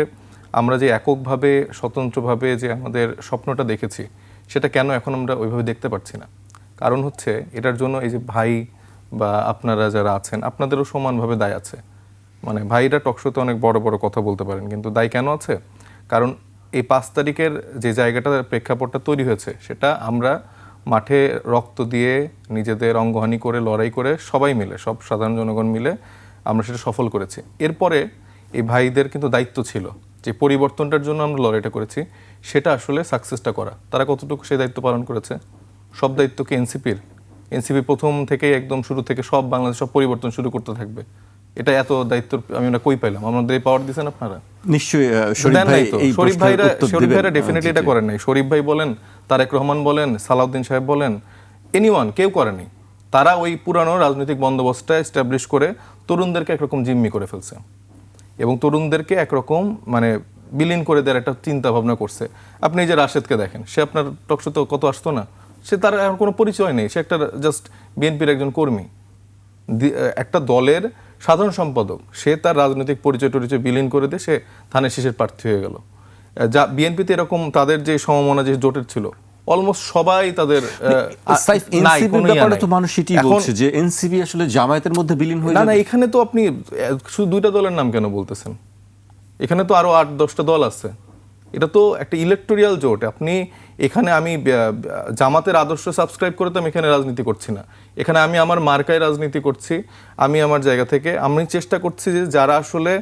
আমরা যে এককভাবে স্বতন্ত্রভাবে যে আমাদের স্বপ্নটা দেখেছি, সেটা কেন এখন আমরা ওইভাবে দেখতে পাচ্ছি না। কারণ হচ্ছে এটার জন্য এই যে ভাই বা আপনারা যারা আছেন, আপনাদেরও সমানভাবে দায় আছে। মানে ভাইরা টকশোতে অনেক বড় বড় কথা বলতে পারেন, কিন্তু দায় কেন আছে? কারণ এই 5 তারিখের যে জায়গাটা, প্রেক্ষাপটটা তৈরি হয়েছে, সেটা আমরা মাঠে রক্ত দিয়ে, নিজেদের অঙ্গহানি করে, লড়াই করে, সবাই মিলে, সব সাধারণ জনগণ মিলে আমরা সেটা সফল করেছি। এরপরে এই ভাইদের কিন্তু দায়িত্ব ছিল যে পরিবর্তনটার জন্য আমরা লড়াইটা করেছি, সেটা আসলে সাকসেসটা করা। তারা কতটুকু সেই দায়িত্ব পালন করেছে? সব দায়িত্ব কি এনসিপির? এনসিপি প্রথম থেকে একদম শুরু থেকে সব বাংলাদেশ সব পরিবর্তন শুরু করতে থাকবে? এটা এত দায়িত্ব আমি আমরা কই পাইলাম? আমাদের এই পাওয়ার দিয়েছেন আপনারা? নিশ্চয়ই শরীফ ভাইরা ডেফিনেটলি এটা করেন নাই। শরীফ ভাই বলেন, তারেক রহমান বলেন, সালাউদ্দিন সাহেব বলেন, এনিওয়ান, কেউ করেনি। তারা ওই পুরানো রাজনৈতিক বন্দোবস্তটা এস্টাবলিশ করে তরুণদেরকে একরকম জিম্মি করে ফেলছে এবং তরুণদেরকে একরকম মানে বিলীন করে দেওয়ার একটা চিন্তা ভাবনা করছে। আপনি এই যে রাশেদকে দেখেন, সে আপনার টকশোতে কত আসতো না, সে তার এখন কোনো পরিচয় নেই, সে একটা জাস্ট বিএনপির একজন কর্মী, একটা দলের সাধারণ সম্পাদক। সে তার রাজনৈতিক পরিচয় টরিচয় বিলীন করে দিয়ে সে ধানের শীষের প্রার্থী হয়ে গেল। যা বিএনপিতে এরকম তাদের যে সমমনা যে জোটের ছিল, অলমোস্ট সবাই তাদের মানুষ সেটি বলছে যে এনসিপি আসলে জামায়াতের মধ্যে বিলীন হয়ে না। এখানে তো আপনি শুধু 2টা দলের নাম কেন বলতেছেন? এখানে তো আরো 8-10টা দল আছে। এটা তো একটা ইলেকটোরিয়াল জোট। আপনি এখানে, আমি জামাতের আদর্শ সাবস্ক্রাইব করে তো আমি এখানে রাজনীতি করছি না। এখানে আমি আমার মার্কায় রাজনীতি করছি। আমি আমার জায়গা থেকে আমি চেষ্টা করছি যে যারা আসলে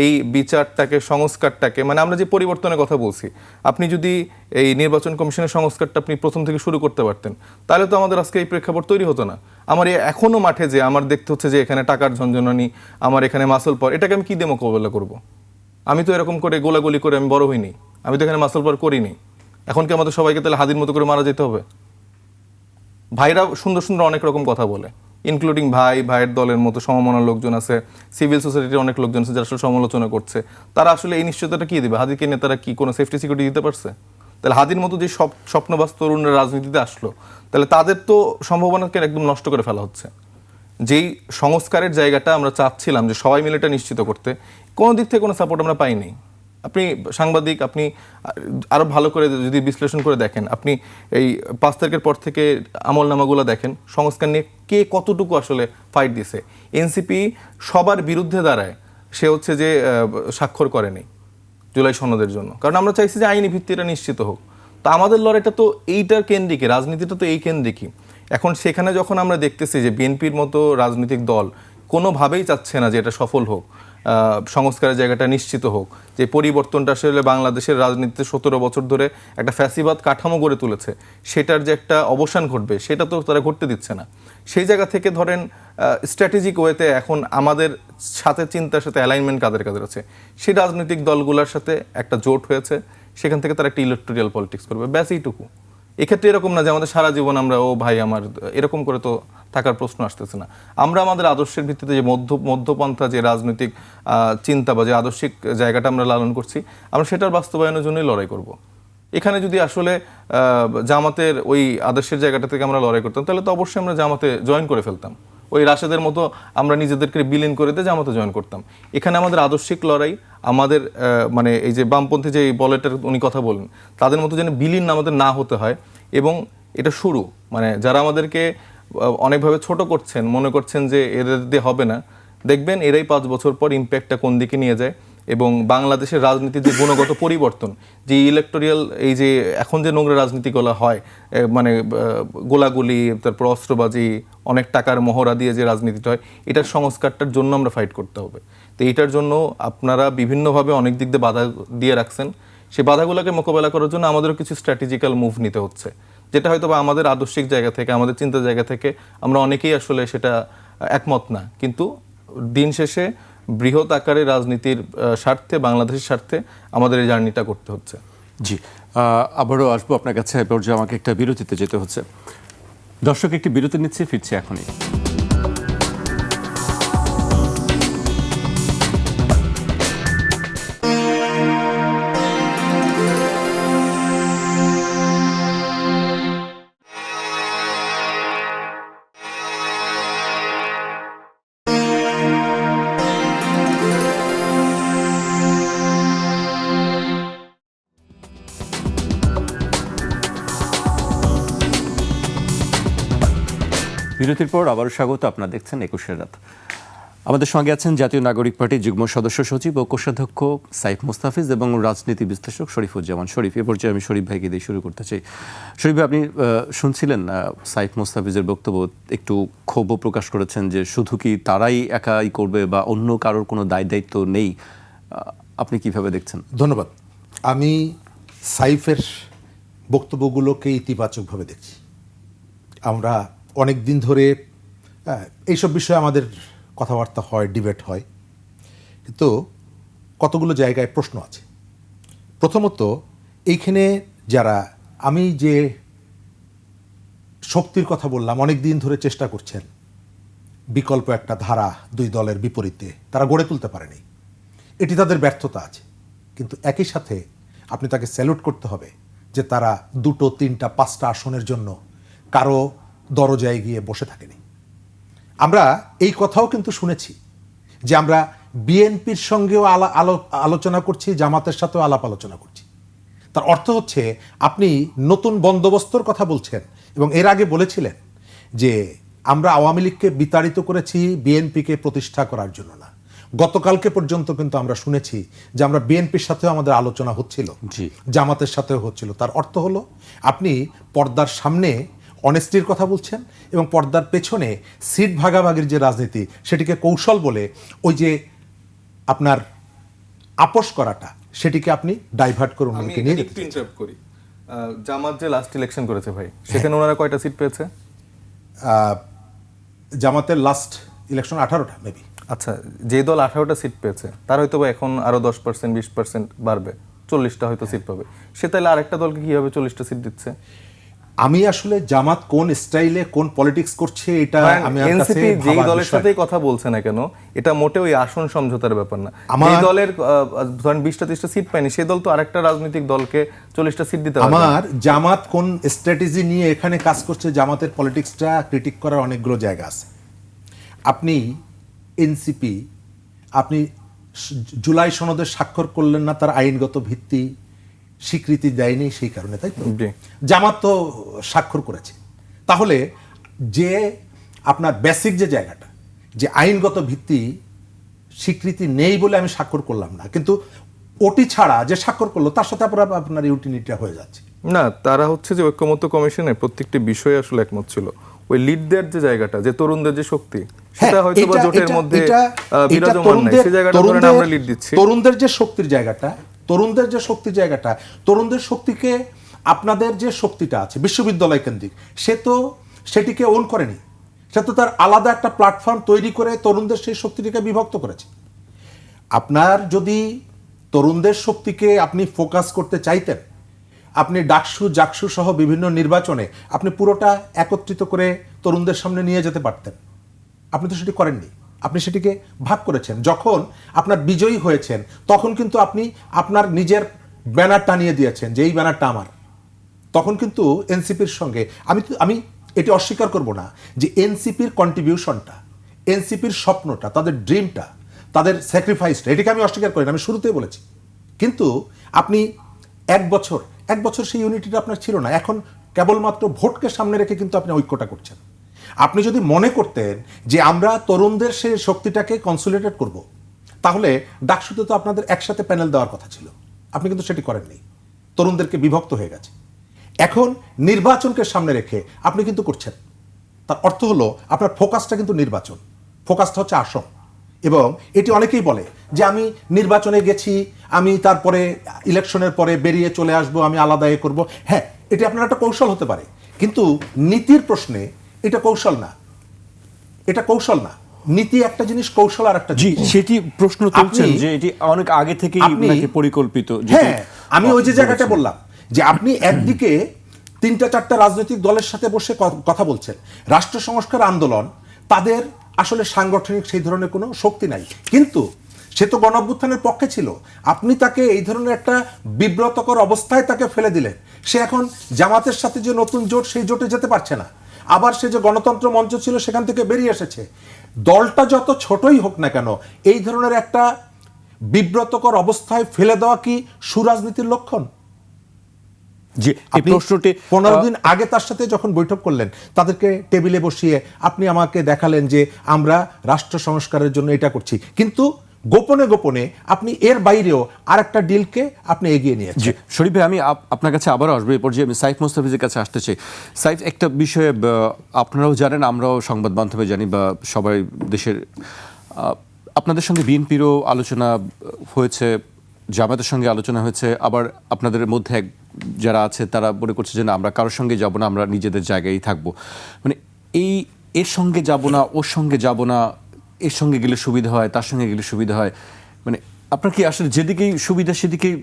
এই বিচারটাকে, সংস্কারটাকে, মানে আমরা যে পরিবর্তনের কথা বলছি, আপনি যদি এই নির্বাচন কমিশনের সংস্কারটা আপনি প্রথম থেকে শুরু করতে পারতেন, তাহলে তো আমাদের আজকে এই প্রেক্ষাপট তৈরি হতো না। আমার এখনো মাঠে যে আমার দেখতে হচ্ছে যে এখানে টাকার ঝনঝনানি, আমার এখানে মাসল পর, এটাকে আমি কি দিয়ে মোকাবেলা করবো? আমি তো এরকম করে গোলাগুলি করে আমি বড় হইনি, আমি তো এখানে মাসল পর করিনি। এখন কি আমাদের সবাইকে তাহলে হাদির মতো করে মারা যেতে হবে? ভাইরা সুন্দর সুন্দর অনেক রকম কথা বলে, ইনক্লুডিং ভাইয়ের দলের মতো সমমনার লোকজন আছে, সিভিল সোসাইটির অনেক লোকজন আছে যারা আসলে সমালোচনা করছে, তারা আসলে এই নিশ্চয়তাটা কি দিবে? হাদিকে নেতারা কি কোনো সেফটি সিকিউরিটি দিতে পারছে? তাহলে হাদির মতো যে সব স্বপ্নবাজ তরুণরা রাজনীতিতে আসলো, তাহলে তাদের তো সম্ভাবনাকে একদম নষ্ট করে ফেলা হচ্ছে। যেই সংস্কারের জায়গাটা আমরা চাচ্ছিলাম যে সবাই মিলে এটা নিশ্চিত করতে, কোনো দিক থেকে কোনো সাপোর্ট আমরা পাইনি। আপনি সাংবাদিক, আপনি আরো ভালো করে যদি বিশ্লেষণ করে দেখেন, আপনি এই 5 তারিখের পর থেকে আমলনামাগুলো দেখেন, সংস্কার নিয়ে কে কতটুকু আসলে ফাইট দিছে। এনসিপি সবার বিরুদ্ধে দাঁড়ায়, সে হচ্ছে যে স্বাক্ষর করেনি জুলাই সনদের জন্য, কারণ আমরা চাইছি যে আইনি ভিত্তিটা নিশ্চিত হোক। তো আমাদের লড়াইটা তো এইটার কেন্দ্রিকই, রাজনীতিটা তো এই কেন্দ্রিকই। এখন সেখানে যখন আমরা দেখতেছি যে বিএনপির মতো রাজনৈতিক দল কোনোভাবেই চাচ্ছে না যে এটা সফল হোক, সংস্কারের জায়গাটা নিশ্চিত হোক, যে পরিবর্তনটা আসলে বাংলাদেশের রাজনীতিতে 17 বছর ধরে একটা ফ্যাসিবাদ কাঠামো গড়ে তুলেছে, সেটার যে একটা অবসান ঘটবে সেটা তো তারা ঘটতে দিচ্ছে না। সেই জায়গা থেকে ধরেন স্ট্র্যাটেজিক ওয়েতে এখন আমাদের সাথে চিন্তার সাথে অ্যালাইনমেন্ট কাদের কাদের আছে, সেই রাজনৈতিক দলগুলোর সাথে একটা জোট হয়েছে, সেখান থেকে তারা একটা ইলেকটোরিয়াল পলিটিক্স করবে, ব্যাস এইটুকু। এক্ষেত্রে এরকম না যে আমাদের সারা জীবন আমরা ও ভাই আমার, এরকম করে তো থাকার প্রশ্ন আসতেছে না। আমরা আমাদের আদর্শের ভিত্তিতে যে মধ্যপন্থা যে রাজনৈতিক চিন্তা বা যে আদর্শিক জায়গাটা আমরা লালন করছি, আমরা সেটার বাস্তবায়নের জন্যই লড়াই করব। এখানে যদি আসলে জামাতের ওই আদর্শের জায়গাটা থেকে আমরা লড়াই করতাম, তাহলে তো অবশ্যই আমরা জামাতে জয়েন করে ফেলতাম। ওই রাশেদের মতো আমরা নিজেদেরকে বিলীন করে দিয়ে জামাতে জয়েন করতাম। এখানে আমাদের আদর্শিক লড়াই, আমাদের মানে এই যে বামপন্থী যে বলেটার উনি কথা বলেন, তাদের মতো যেন বিলীন আমাদের না হতে হয়। এবং এটা শুরু, মানে যারা আমাদেরকে অনেকভাবে ছোট করছেন, মনে করছেন যে এদের দিয়ে হবে না, দেখবেন এরাই 5 বছর পর ইম্প্যাক্টটা কোন দিকে নিয়ে যায়। এবং বাংলাদেশের রাজনীতির যে গুণগত পরিবর্তন, যে ইলেকটোরিয়াল এই যে এখন যে নোংরা রাজনীতিগুলো হয়, মানে গোলাগুলি, তারপর অস্ত্রবাজি, অনেক টাকার মহড়া দিয়ে যে রাজনীতিটা হয়, এটার সংস্কারটার জন্য আমরা ফাইট করতে হবে। তো এইটার জন্য আপনারা বিভিন্নভাবে অনেক দিক দিয়ে বাধা দিয়ে রাখছেন, সেই বাধাগুলোকে মোকাবেলা করার জন্য আমাদেরও কিছু স্ট্র্যাটেজিক্যাল মুভ নিতে হচ্ছে, যেটা হয়তো বা আমাদের আদর্শিক জায়গা থেকে, আমাদের চিন্তার জায়গা থেকে আমরা অনেকেই আসলে সেটা একমত না, কিন্তু দিন শেষে বৃহৎ আকারে রাজনীতির স্বার্থে, বাংলাদেশের স্বার্থে আমাদের এই জার্নিটা করতে হচ্ছে। জি, আবারও আসবো আপনার কাছে। এই পর্যায়ে আমাকে একটা বিরতিতে যেতে হচ্ছে। দর্শক, একটি বিরতি নিচ্ছে, ফিরছি এখনই। বিরতির পর আবারও স্বাগত। আপনারা দেখছেন 21 রাত। আমাদের সঙ্গে আছেন জাতীয় নাগরিক পার্টির যুগ্ম সদস্য সচিব ও কোষাধ্যক্ষ সাইফ মোস্তাফিজ এবং রাজনীতি বিশ্লেষক শরীফুজ্জামান শরীফ। এ পর্যায়ে আমি শরীফ ভাইকে দিয়ে শুরু করতে চাই। শরীফ ভাই, আপনি শুনছিলেন সাইফ মোস্তাফিজের বক্তব্য, একটু ক্ষোভ প্রকাশ করেছেন যে শুধু কি তারাই একাই করবে বা অন্য কারোর কোনো দায়িত্ব নেই, আপনি কিভাবে দেখছেন? ধন্যবাদ। আমি সাইফের বক্তব্যগুলোকে ইতিবাচকভাবে দেখছি। আমরা অনেক দিন ধরে এইসব বিষয়ে আমাদের কথাবার্তা হয়, ডিবেট হয়, কিন্তু কতগুলো জায়গায় প্রশ্ন আছে। প্রথমত, এইখানে যারা, আমি যে শক্তির কথা বললাম, অনেক দিন ধরে চেষ্টা করছেন বিকল্প একটা ধারা 2 দলের বিপরীতে, তারা গড়ে তুলতে পারেনি, এটি তাদের ব্যর্থতা আছে। কিন্তু একই সাথে আপনি তাকে স্যালুট করতে হবে যে তারা 2, 3, 5টা আসনের জন্য কারো দরজায় গিয়ে বসে থাকেনি। আমরা এই কথাও কিন্তু শুনেছি যে আমরা বিএনপির সঙ্গেও আলোচনা করছি, জামাতের সাথেও আলাপ আলোচনা করছি। তার অর্থ হচ্ছে আপনি নতুন বন্দোবস্তর কথা বলছেন এবং এর আগে বলেছিলেন যে আমরা আওয়ামী লীগকে বিতাড়িত করেছি বিএনপিকে প্রতিষ্ঠা করার জন্য না। গতকালকে পর্যন্ত কিন্তু আমরা শুনেছি যে আমরা বিএনপির সাথেও আমাদের আলোচনা হচ্ছিল, জামাতের সাথেও হচ্ছিল। তার অর্থ হলো আপনি পর্দার সামনে অনেস্টির কথা বলছেন এবং পর্দার পেছনে সিট ভাগাভাগির যে রাজনীতি, সেটিকে কৌশল বলে ওই যে আপনার আপোষ করাটা, সেটিকে আপনি ডাইভার্ট করে অন্যকে নিয়ে যেতে ইন্টারাপ্ট করি। জামাত যে লাস্ট ইলেকশন করেছে ভাই, সেখানে ওনারা কয়টা সিট পেয়েছে? জামাতের লাস্ট ইলেকশন 18টা মেবি। আচ্ছা, যে দল 18টা সিট পেয়েছে তার হয়তো এখন আরো 10%, 20% বাড়বে, 40টা হয়তো সিট পাবে। সে তাহলে আরেকটা দলকে কিভাবে 40টা সিট দিচ্ছে? আমি আসলে জামাত কোন স্টাইলে কোন পলিটিক্স করছে এটা আমি আমার কাছে এনসিপি যেই ভাবার দলের বিষয়। সাথেই কথা বলছে না কেন, এটা মোটেও ওই আসন সমঝোতার ব্যাপার না। আমার- এই দলের ধরেন 20টা-30টা সিট পায়নি, সেই দল তো আরেকটা রাজনৈতিক দলকে 40টা সিট দিতে পারবে না। আমার জামাত কোন স্ট্র্যাটেজি নিয়ে এখানে কাজ করছে, জামাতের পলিটিক্সটা ক্রিটিক করার অনেকগুলো জায়গা আছে। আপনি এনসিপি আপনি জুলাই সনদে স্বাক্ষর করলেন না, তার আইনগত ভিত্তি স্বীকৃতি দেয়নি সেই কারণে, তাই তো? জি। জামাত তো স্বাক্ষর করেছে। তাহলে যে আপনার বেসিক যে জায়গাটা, যে আইনগত ভিত্তি স্বীকৃতি নেই বলে আমি স্বাক্ষর করলাম না, কিন্তু ওটি ছাড়া যে স্বাক্ষর করলো তার সাথে আপনার ইউটিলিটিটা হয়ে যাচ্ছে। না, তারা হচ্ছে যে ঐক্যমত্য কমিশনের প্রত্যেকটি বিষয়ে আসলে একমত ছিল। ওই লিড দেওয়ার যে জায়গাটা, যে তরুণদের যে শক্তি, সেটা হয়তো বা জোটের মধ্যে বিরাজমান নাই, সেই জায়গাটা ধরে আমরা লিড দিচ্ছি। তরুণদের যে শক্তির জায়গাটা, তরুণদের শক্তিকে আপনাদের যে শক্তিটা আছে বিশ্ববিদ্যালয় কেন্দ্রিক, সে তো সেটিকে ওন করেনি, সে তো তার আলাদা একটা প্ল্যাটফর্ম তৈরি করে তরুণদের সেই শক্তিটিকে বিভক্ত করেছে। আপনার যদি তরুণদের শক্তিকে আপনি ফোকাস করতে চাইতেন, আপনি ডাকসু জাকসু সহ বিভিন্ন নির্বাচনে আপনি পুরোটা একত্রিত করে তরুণদের সামনে নিয়ে যেতে পারতেন। আপনি তো সেটি করেননি, আপনি সেটিকে ভাগ করেছেন। যখন আপনার বিজয়ী হয়েছেন তখন কিন্তু আপনি আপনার নিজের ব্যানার টানিয়ে দিয়েছেন যে এই ব্যানারটা আমার। তখন কিন্তু এনসিপির সঙ্গে আমি এটি অস্বীকার করব না যে এনসিপির কন্ট্রিবিউশনটা, এনসিপির স্বপ্নটা, তাদের ড্রিমটা, তাদের স্যাক্রিফাইসটা, এটিকে আমি অস্বীকার করি না, আমি শুরুতেই বলেছি। কিন্তু আপনি এক বছর সেই ইউনিটিটা আপনার ছিল না। এখন কেবলমাত্র ভোটকে সামনে রেখে কিন্তু আপনি ঐক্যটা করছেন। আপনি যদি মনে করতেন যে আমরা তরুণদের সেই শক্তিটাকে কনসোলিডেট করব, তাহলে ডাকসুতে তো আপনাদের একসাথে প্যানেল দেওয়ার কথা ছিল, আপনি কিন্তু সেটি করেননি, তরুণদেরকে বিভক্ত হয়ে গেছে। এখন নির্বাচনকে সামনে রেখে আপনি কিন্তু করছেন। তার অর্থ হলো আপনার ফোকাসটা কিন্তু নির্বাচন, ফোকাসটা হচ্ছে আসন। এবং এটি অনেকেই বলে যে আমি নির্বাচনে গেছি, আমি তারপরে ইলেকশনের পরে বেরিয়ে চলে আসব, আমি আলাদা এ করবো। হ্যাঁ, এটি আপনার একটা কৌশল হতে পারে, কিন্তু নীতির প্রশ্নে এটা কৌশল না, এটা কৌশল না। নীতি একটা জিনিস, কৌশল আর একটা জি, জিনিস। সেটি প্রশ্ন তুলছেন আপনি- যে এটি অনেক আগে থেকেই আপনি- নাকি পরিকল্পিত। হ্যাঁ, আমি ওই যে জায়গাটা বললাম যে আপনি একদিকে 3-4টা রাজনৈতিক দলের সাথে বসে কথা বলছেন, রাষ্ট্র সংস্কার আন্দোলন, তাদের আসলে সাংগঠনিক সেই ধরনের কোনো শক্তি নাই, কিন্তু সে তো গণঅভ্যুত্থানের পক্ষে ছিল। আপনি তাকে এই ধরনের একটা বিব্রতকর অবস্থায় তাকে ফেলে দিলেন। সে এখন জামাতের সাথে যে নতুন জোট, সেই জোটে যেতে পারছে না। আবার সে যে গণতন্ত্র মঞ্চ ছিল সেখান থেকে বেরিয়ে এসেছে। দলটা যত ছোটই হোক না কেন, এই ধরনের একটা বিব্রতকর অবস্থায় ফেলে দেওয়া কি সুরাজনীতির লক্ষণ? যে এই আপনি প্রশ্নটি 15 দিন আগে তার সাথে যখন বৈঠক করলেন, তাদেরকে টেবিলে বসিয়ে আপনি আমাকে দেখালেন যে আমরা রাষ্ট্র সংস্কারের জন্য এটা করছি, কিন্তু গোপনে গোপনে আপনি এর বাইরেও আরেকটা ডিলকে আপনি এগিয়ে জি, নিয়েছেন। শরীফ ভাই, আমি আপনার কাছে আবারও আসবো। এই পর্যায়ে আমি সাইফ মোস্তাফিজের কাছে আসতে চাই। সাইফ, একটা বিষয়ে আপনারাও জানেন, আমরাও সংবাদ মাধ্যমে জানি, বা সবাই দেশের, আপনাদের সঙ্গে বিএনপিরও আলোচনা হয়েছে, জামায়াতের সঙ্গে আলোচনা হয়েছে, আবার আপনাদের মধ্যে যারা আছে তারা মনে করছে যে না, আমরা কারোর সঙ্গে যাব না, আমরা নিজেদের জায়গায় থাকবো। মানে এর সঙ্গে যাব না, ওর সঙ্গে যাব না, এর সঙ্গে গেলে সুবিধা হয়, তার সঙ্গে গেলে সুবিধা হয়, মানে আপনার কি আসলে যেদিকেই সুবিধা সেদিকেই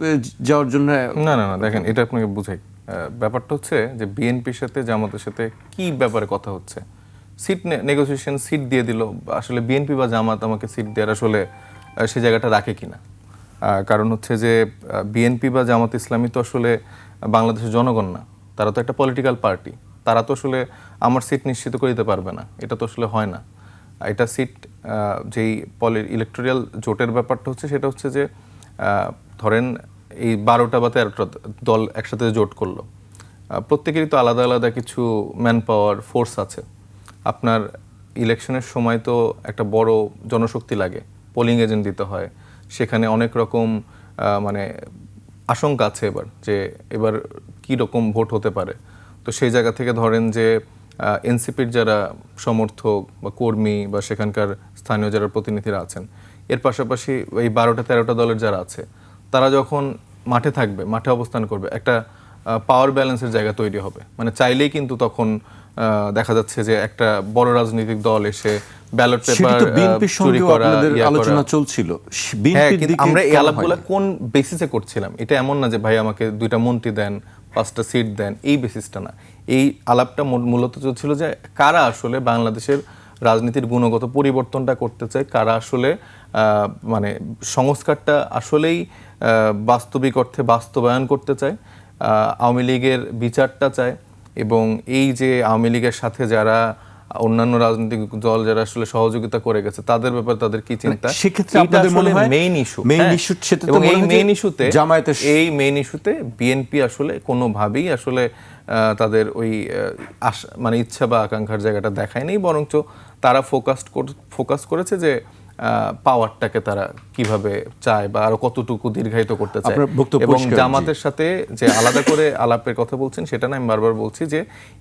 যাওয়ার জন্য? না, দেখেন, এটা আপনাকে বুঝাই। ব্যাপারটা হচ্ছে যে বিএনপির সাথে জামাতের সাথে কি ব্যাপারে কথা হচ্ছে, সিট নেগোসিয়েশন, সিট দিয়ে দিল। আসলে বিএনপি বা জামাত আমাকে সিট দেওয়ার আসলে সে জায়গাটা রাখে কিনা। কারণ হচ্ছে যে বিএনপি বা জামাত ইসলামী তো আসলে বাংলাদেশের জনগণ না, তারা তো একটা পলিটিক্যাল পার্টি। তারা তো আসলে আমার সিট নিশ্চিত করে দিতে পারবে না, এটা তো আসলে হয় না। এটা সিট যেই ইলেকটোরাল জোটের ব্যাপারটা হচ্ছে, সেটা হচ্ছে যে ধরেন এই 12টা বা 13টা দল একসাথে জোট করলো, প্রত্যেকেরই তো আলাদা আলাদা কিছু ম্যান পাওয়ার, ফোর্স আছে। আপনার ইলেকশনের সময় তো একটা বড় জনশক্তি লাগে, পোলিং এজেন্ট দিতে হয়, সেখানে অনেক রকম মানে আশঙ্কা আছে এবার যে এবার কী রকম ভোট হতে পারে। তো সেই জায়গা থেকে ধরেন যে এনসিপির যারা সমর্থক বা কর্মী বা সেখানকার স্থানীয় যারা প্রতিনিধিরা আছেন, এর পাশাপাশি এই 12টা-13টা দলের যারা আছে, তারা যখন মাঠে থাকবে, মাঠে অবস্থান করবে, একটা পাওয়ার ব্যালেন্সের জায়গা তৈরি হবে। মানে চাইলেই কিন্তু তখন দেখা যাচ্ছে যে একটা বড় রাজনৈতিক দল এসে ব্যালট পেপার চুরি করা, আলোচনা চলছিল। আমরা এই আলাপগুলো কোন বেসিসে করছিলাম? এটা এমন না যে ভাই আমাকে 2টা মন্ত্রী দেন, 5টা সিট দেন, এই বেসিসটা না। এই আলাপটা মূলত ছিল যে কারা আসলে বাংলাদেশের রাজনীতির গুণগত পরিবর্তনটা করতে চায়, কারা আসলে মানে সংস্কারটা আসলেই বাস্তবিক অর্থে বাস্তবায়ন করতে চায়, আওয়ামী লীগের বিচারটা চায়, এবং এই যে আওয়ামী লীগের সাথে যারা অন্যান্য রাজনৈতিক দল যারা আসলে সহযোগিতা করে গেছে তাদের ব্যাপারে তাদের কি চিন্তা, সেক্ষেত্রে আপনাদের মনে হয় মেইন ইস্যু এবং এই মেইন ইস্যুতে জামায়াতের মেইন ইস্যুতে বিএনপি আসলে কোনোভাবেই আসলে তাদের ওই মানে ইচ্ছা বা আকাঙ্ক্ষার জায়গাটা দেখায়নি, বরঞ্চ তারা ফোকাস করেছে যে পাওয়ারটাকে তারা কিভাবে চায় বা আরো কতটুকু দীর্ঘায়িত করতে চায়। এবং জামাতের সাথে যে আলাদা করে আলাপের কথা বলছেন সেটা না, আমি বারবার বলছি যে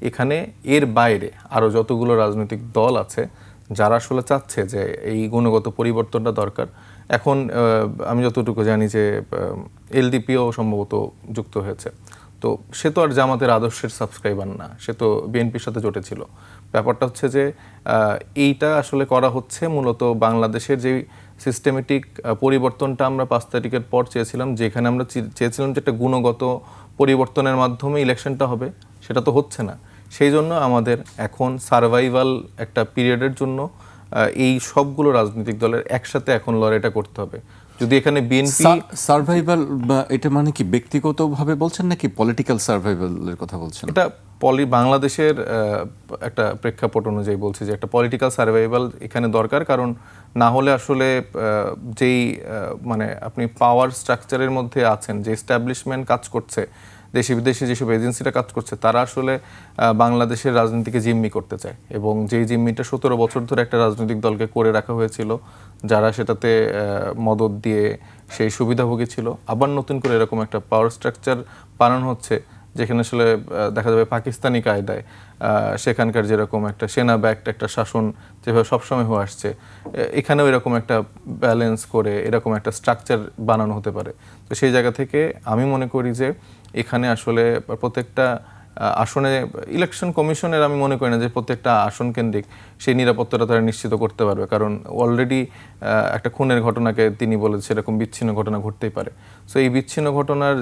এখানে এর বাইরে আরো যতগুলো রাজনৈতিক দল আছে যারা আসলে চাচ্ছে যে এই গুণগত পরিবর্তনটা দরকার। এখন আমি যতটুকু জানি যে এলডিপিও সম্ভবত যুক্ত হয়েছে, তো সে তো আর জামাতের আদর্শের সাবস্ক্রাইবার না, সে তো বিএনপির সাথে জোটেছিল। ব্যাপারটা হচ্ছে যে এইটা আসলে করা হচ্ছে মূলত বাংলাদেশের যে সিস্টেমেটিক পরিবর্তনটা আমরা 5 তারিখের পর চেয়েছিলাম, যেখানে আমরা চেয়েছিলাম যে একটা গুণগত পরিবর্তনের মাধ্যমে ইলেকশনটা হবে, সেটা তো হচ্ছে না। সেই জন্য আমাদের এখন সার্ভাইভাল একটা পিরিয়ডের জন্য এই সবগুলো রাজনৈতিক দলের একসাথে এখন লড়াইটা করতে হবে। যদি এখানে বিএনপি সার্ভাইভাল, এটা মানে কি ব্যক্তিগতভাবে বলছেন নাকি পলিটিক্যাল সার্ভাইভালের কথা বলছেন? এটা বাংলাদেশের একটা প্রেক্ষাপট অনুযায়ী বলছি যে একটা পলিটিক্যাল সার্ভাইভাল এখানে দরকার, কারণ না হলে আসলে যেই মানে আপনি পাওয়ার স্ট্রাকচারের মধ্যে আছেন, যে এস্টাবলিশমেন্ট কাজ করছে, দেশি বিদেশি যেসব এজেন্সিরা কাজ করছে, তারা আসলে বাংলাদেশের রাজনীতিকে জিম্মি করতে চায়, এবং যেই জিম্মিটা 17 বছর ধরে একটা রাজনৈতিক দলকে করে রাখা হয়েছিল, যারা সেটাতে মদদ দিয়ে সেই সুবিধাভোগী ছিল, আবার নতুন করে এরকম একটা পাওয়ার স্ট্রাকচার বানানো হচ্ছে যেখানে আসলে দেখা যাবে পাকিস্তানি কায়দায় সেখানকার যেরকম একটা সেনা ব্যাক্ট একটা শাসন যেভাবে সবসময় হয়ে আসছে, এখানেও এরকম একটা ব্যালেন্স করে এরকম একটা স্ট্রাকচার বানানো হতে পারে। তো সেই জায়গা থেকে আমি মনে করি যে এখানে আসলে প্রত্যেকটা আসনে ইলেকশন কমিশনের আমি মনে করি না যে প্রত্যেকটা আসন কেন্দ্রিক সেই নিরাপত্তাটা তারা নিশ্চিত করতে পারবে, কারণ অলরেডি একটা খুনের ঘটনাকে তিনি বলে সেরকম বিচ্ছিন্ন ঘটনা ঘটতেই পারে। সো এই বিচ্ছিন্ন ঘটনার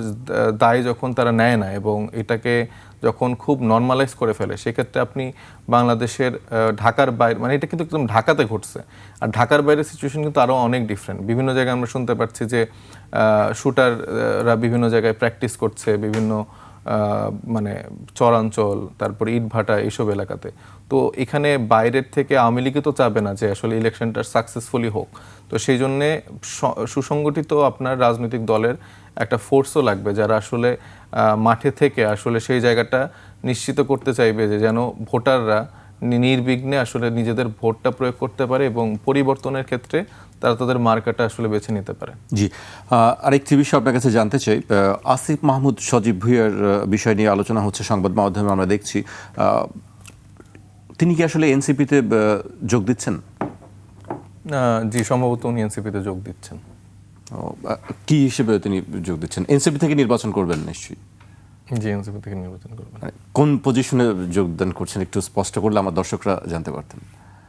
দায় যখন তারা নেয় না এবং এটাকে যখন খুব নর্মালাইজ করে ফেলে, সেক্ষেত্রে আপনি বাংলাদেশের ঢাকার বাইরে, মানে এটা কিন্তু একদম ঢাকাতে ঘটছে, আর ঢাকার বাইরের সিচুয়েশন কিন্তু আরও অনেক ডিফারেন্ট। বিভিন্ন জায়গায় আমরা শুনতে পাচ্ছি যে শুটাররা বিভিন্ন জায়গায় প্র্যাকটিস করছে, বিভিন্ন মানে চরাঞ্চল, তারপরে ইটভাটা, এইসব এলাকাতে। তো এখানে বাইরের থেকে আওয়ামী লীগই তো চাবে না যে আসলে ইলেকশনটা সাকসেসফুলি হোক। তো সেই জন্যে সুসংগঠিত আপনার রাজনৈতিক দলের একটা ফোর্সও লাগবে, যারা আসলে মাঠে থেকে আসলে সেই জায়গাটা নিশ্চিত করতে চাইবে যে যেন ভোটাররা নির্বিঘ্নে আসলে নিজেদের ভোটটা প্রয়োগ করতে পারে এবং পরিবর্তনের ক্ষেত্রে তারা তাদের মার্কাটা আসলে বেছে নিতে পারে। জি, আরেকটি বিষয় আপনার কাছে জানতে চাই, আসিফ মাহমুদ সজীব ভুঁইয়ার বিষয় নিয়ে আলোচনা হচ্ছে সংবাদ মাধ্যমে, আমরা দেখছি তিনি কি আসলে এনসিপিতে যোগ দিচ্ছেন? জি, সম্ভবত উনি এনসিপিতে যোগ দিচ্ছেন। কি হিসেবে তিনি যোগ দিচ্ছেন? এনসিপি থেকে নির্বাচন করবেন নিশ্চয়ই? জি, এনসিপি থেকে নির্বাচন করবেন। কোন পজিশনে যোগদান করছেন একটু স্পষ্ট করলে আমার দর্শকরা জানতে পারতেন।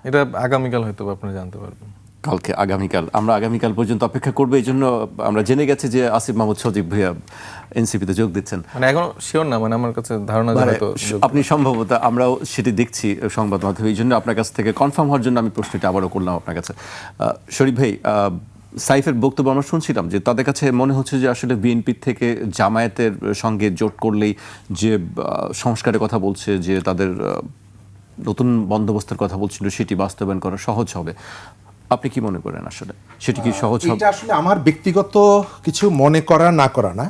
এটা আগামীকাল হয়তো আপনারা জানতে পারবেন। কালকে, আগামীকাল, আমরা আগামীকাল পর্যন্ত অপেক্ষা করবো। এই জন্য আমরা জেনে গেছি যে আসিফ মাহমুদ সজীব ভুঁইয়া এনসিপিতে যোগ দিচ্ছেন। মানে এখন শিওর না, মানে আমার কাছে ধারণা আপনি সম্ভবত, আমরাও সেটি দেখছি সংবাদ মাধ্যমে, এই জন্য আপনার কাছ থেকে কনফার্ম হওয়ার জন্য আমি প্রশ্নটি আবারও করলাম আপনার কাছে। শরীফ ভাই, সাইফের বক্তব্য আমরা শুনছিলাম যে তাদের কাছে মনে হচ্ছে যে আসলে বিএনপির থেকে জামায়াতের সঙ্গে জোট করলেই যে সংস্কারের কথা বলছে, যে তাদের নতুন বন্দোবস্তের কথা বলছিল, সেটি বাস্তবায়ন করা সহজ হবে। আপনি কি মনে করেন আসলে সেটি কি সহজ হবে? এটা আসলে আমার ব্যক্তিগত কিছু মনে করা না করা না,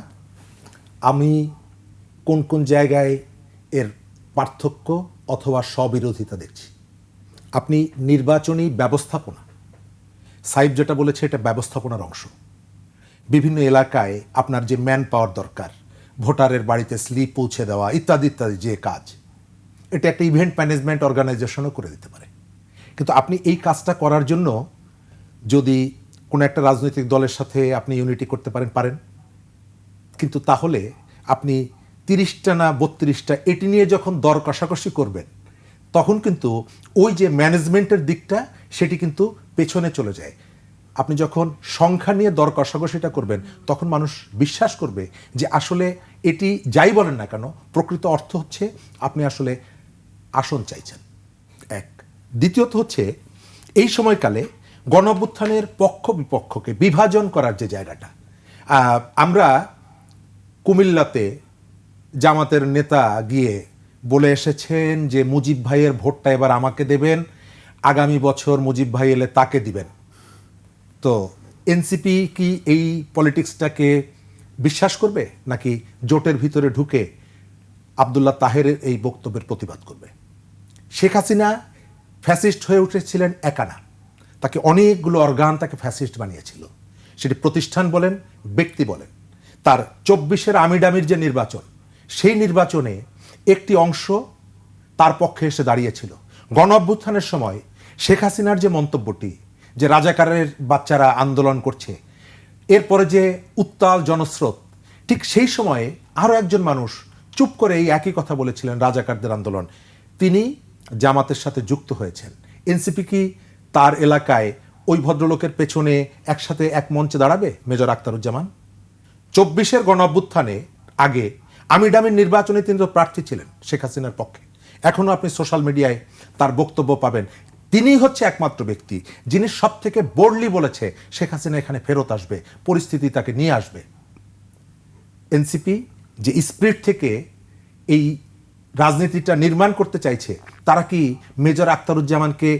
আমি কোন কোন জায়গায় এর পার্থক্য অথবা স্ববিরোধিতা দেখছি। আপনি নির্বাচনী ব্যবস্থাপনা, সাইফ যেটা বলেছে এটা ব্যবস্থাপনার অংশ। বিভিন্ন এলাকায় আপনার যে ম্যান পাওয়ার দরকার, ভোটারের বাড়িতে স্লিপ পৌঁছে দেওয়া ইত্যাদি ইত্যাদি যে কাজ, এটা একটা ইভেন্ট ম্যানেজমেন্ট অর্গানাইজেশনও করে দিতে পারে। কিন্তু আপনি এই কাজটা করার জন্য যদি কোনো একটা রাজনৈতিক দলের সাথে আপনি ইউনিটি করতে পারেন, কিন্তু তাহলে আপনি 30টা না 32টা এটি নিয়ে যখন দর কষাকষি করবেন, তখন কিন্তু ওই যে ম্যানেজমেন্টের দিকটা সেটি কিন্তু পেছনে চলে যায়। আপনি যখন সংখ্যা নিয়ে দর কষাকষিটা করবেন তখন মানুষ বিশ্বাস করবে যে আসলে এটি যাই বলেন না কেন প্রকৃত অর্থ হচ্ছে আপনি আসলে আসন চাইছেন। এক, দ্বিতীয়ত হচ্ছে এই সময়কালে গণঅভ্যুত্থানের পক্ষ বিপক্ষকে বিভাজন করার যে জায়গাটা, আমরা কুমিল্লাতে জামাতের নেতা গিয়ে বলে এসেছেন যে মুজিব ভাইয়ের ভোটটা এবার আমাকে দেবেন, আগামী বছর মুজিব ভাই এলে তাকে দিবেন। তো এনসিপি কি এই পলিটিক্সটাকে বিশ্বাস করবে নাকি জোটের ভিতরে ঢুকে আব্দুল্লাহ তাহেরের এই বক্তব্যের প্রতিবাদ করবে? শেখ হাসিনা ফ্যাসিস্ট হয়ে উঠেছিলেন একা না, তাকে অনেকগুলো অর্গান তাকে ফ্যাসিস্ট বানিয়েছিল, সেটি প্রতিষ্ঠান বলেন ব্যক্তি বলেন। তার 24-এর আমিডামির যে নির্বাচন, সেই নির্বাচনে একটি অংশ তার পক্ষে এসে দাঁড়িয়েছিল। গণ অভ্যুত্থানের সময় শেখ হাসিনার যে মন্তব্যটি যে রাজাকারের বাচ্চারা আন্দোলন করছে, এরপরে যে উত্তাল জনস্রোত, ঠিক সেই সময়ে আরও একজন মানুষ চুপ করে এই একই কথা বলেছিলেন, রাজাকারদের আন্দোলন। তিনি জামাতের সাথে যুক্ত হয়েছেন। এনসিপি কি তার এলাকায় ওই ভদ্রলোকের পেছনে একসাথে এক মঞ্চে দাঁড়াবে? মেজর আখতারুজ্জামান 24-এর গণ অভ্যুত্থানে আগে আমিডামির নির্বাচনে তিনি তো প্রার্থী ছিলেন শেখ হাসিনার পক্ষে। এখনও আপনি সোশ্যাল মিডিয়ায় তার বক্তব্য পাবেন। তিনিই হচ্ছে একমাত্র ব্যক্তি যিনি সব থেকে বোল্ডলি বলেছে শেখ হাসিনা এখানে ফেরত আসবে, পরিস্থিতি তাকে নিয়ে আসবে। এনসিপি যে স্পিরিট থেকে এই রাজনীতিটা নির্মাণ করতে চাইছে, তারা কি মেজর আখতারুজ্জামানকে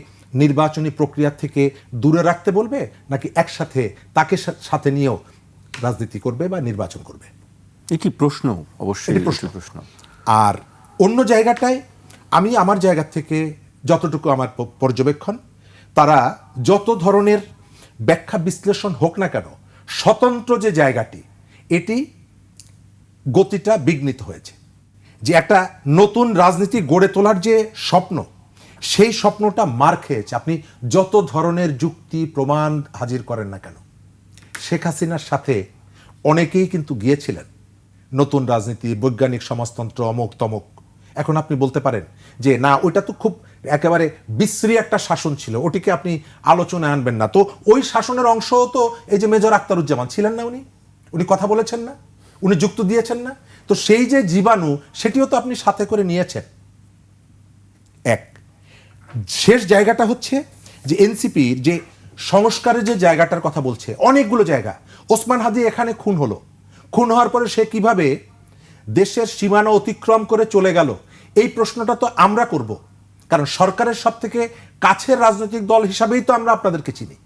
নির্বাচনী প্রক্রিয়া থেকে দূরে রাখতে বলবে নাকি একসাথে তাকে সাথে নিয়েও রাজনীতি করবে বা নির্বাচন করবে? এটি প্রশ্ন, অবশ্যই প্রশ্ন। আর অন্য জায়গাটায় আমি আমার জায়গা থেকে যতটুকু আমার পর্যবেক্ষণ, তারা যত ধরনের ব্যাখ্যা বিশ্লেষণ হোক না কেন, স্বতন্ত্র যে জায়গাটি, এটি গতিটা বিঘ্নিত হয়েছে। যে একটা নতুন রাজনীতি গড়ে তোলার যে স্বপ্ন, সেই স্বপ্নটা মার খেয়েছে। আপনি যত ধরনের যুক্তি প্রমাণ হাজির করেন না কেন, শেখ হাসিনার সাথে অনেকেই কিন্তু গিয়েছিলেন নতুন রাজনীতি, বৈজ্ঞানিক সমাজতন্ত্র, অমুক তমক। এখন আপনি বলতে পারেন যে না, ওইটা তো খুব একেবারে বিশ্রী একটা শাসন ছিল, ওটিকে আপনি আলোচনায় আনবেন না। তো ওই শাসনের অংশ তো এই যে মেজর আখতারুজ্জামান ছিলেন না, উনি কথা বলেছেন না, উনি যুক্ত দিয়েছেন না, তো সেই যে জীবাণু সেটিও তো আপনি সাথে করে নিয়েছেন। এক শেষ জায়গাটা হচ্ছে যে এনসিপির যে সংস্কারের যে জায়গাটার কথা বলছে, অনেকগুলো জায়গা। ওসমান হাদি এখানে খুন হলো, খুন হওয়ার পরে সে কিভাবে দেশের সীমানা অতিক্রম করে চলে গেল, এই প্রশ্নটা তো আমরা করব, কারণ সরকারের সব থেকে কাছের রাজনৈতিক দল হিসাবেই তো আমরা আপনাদেরকে চিনি।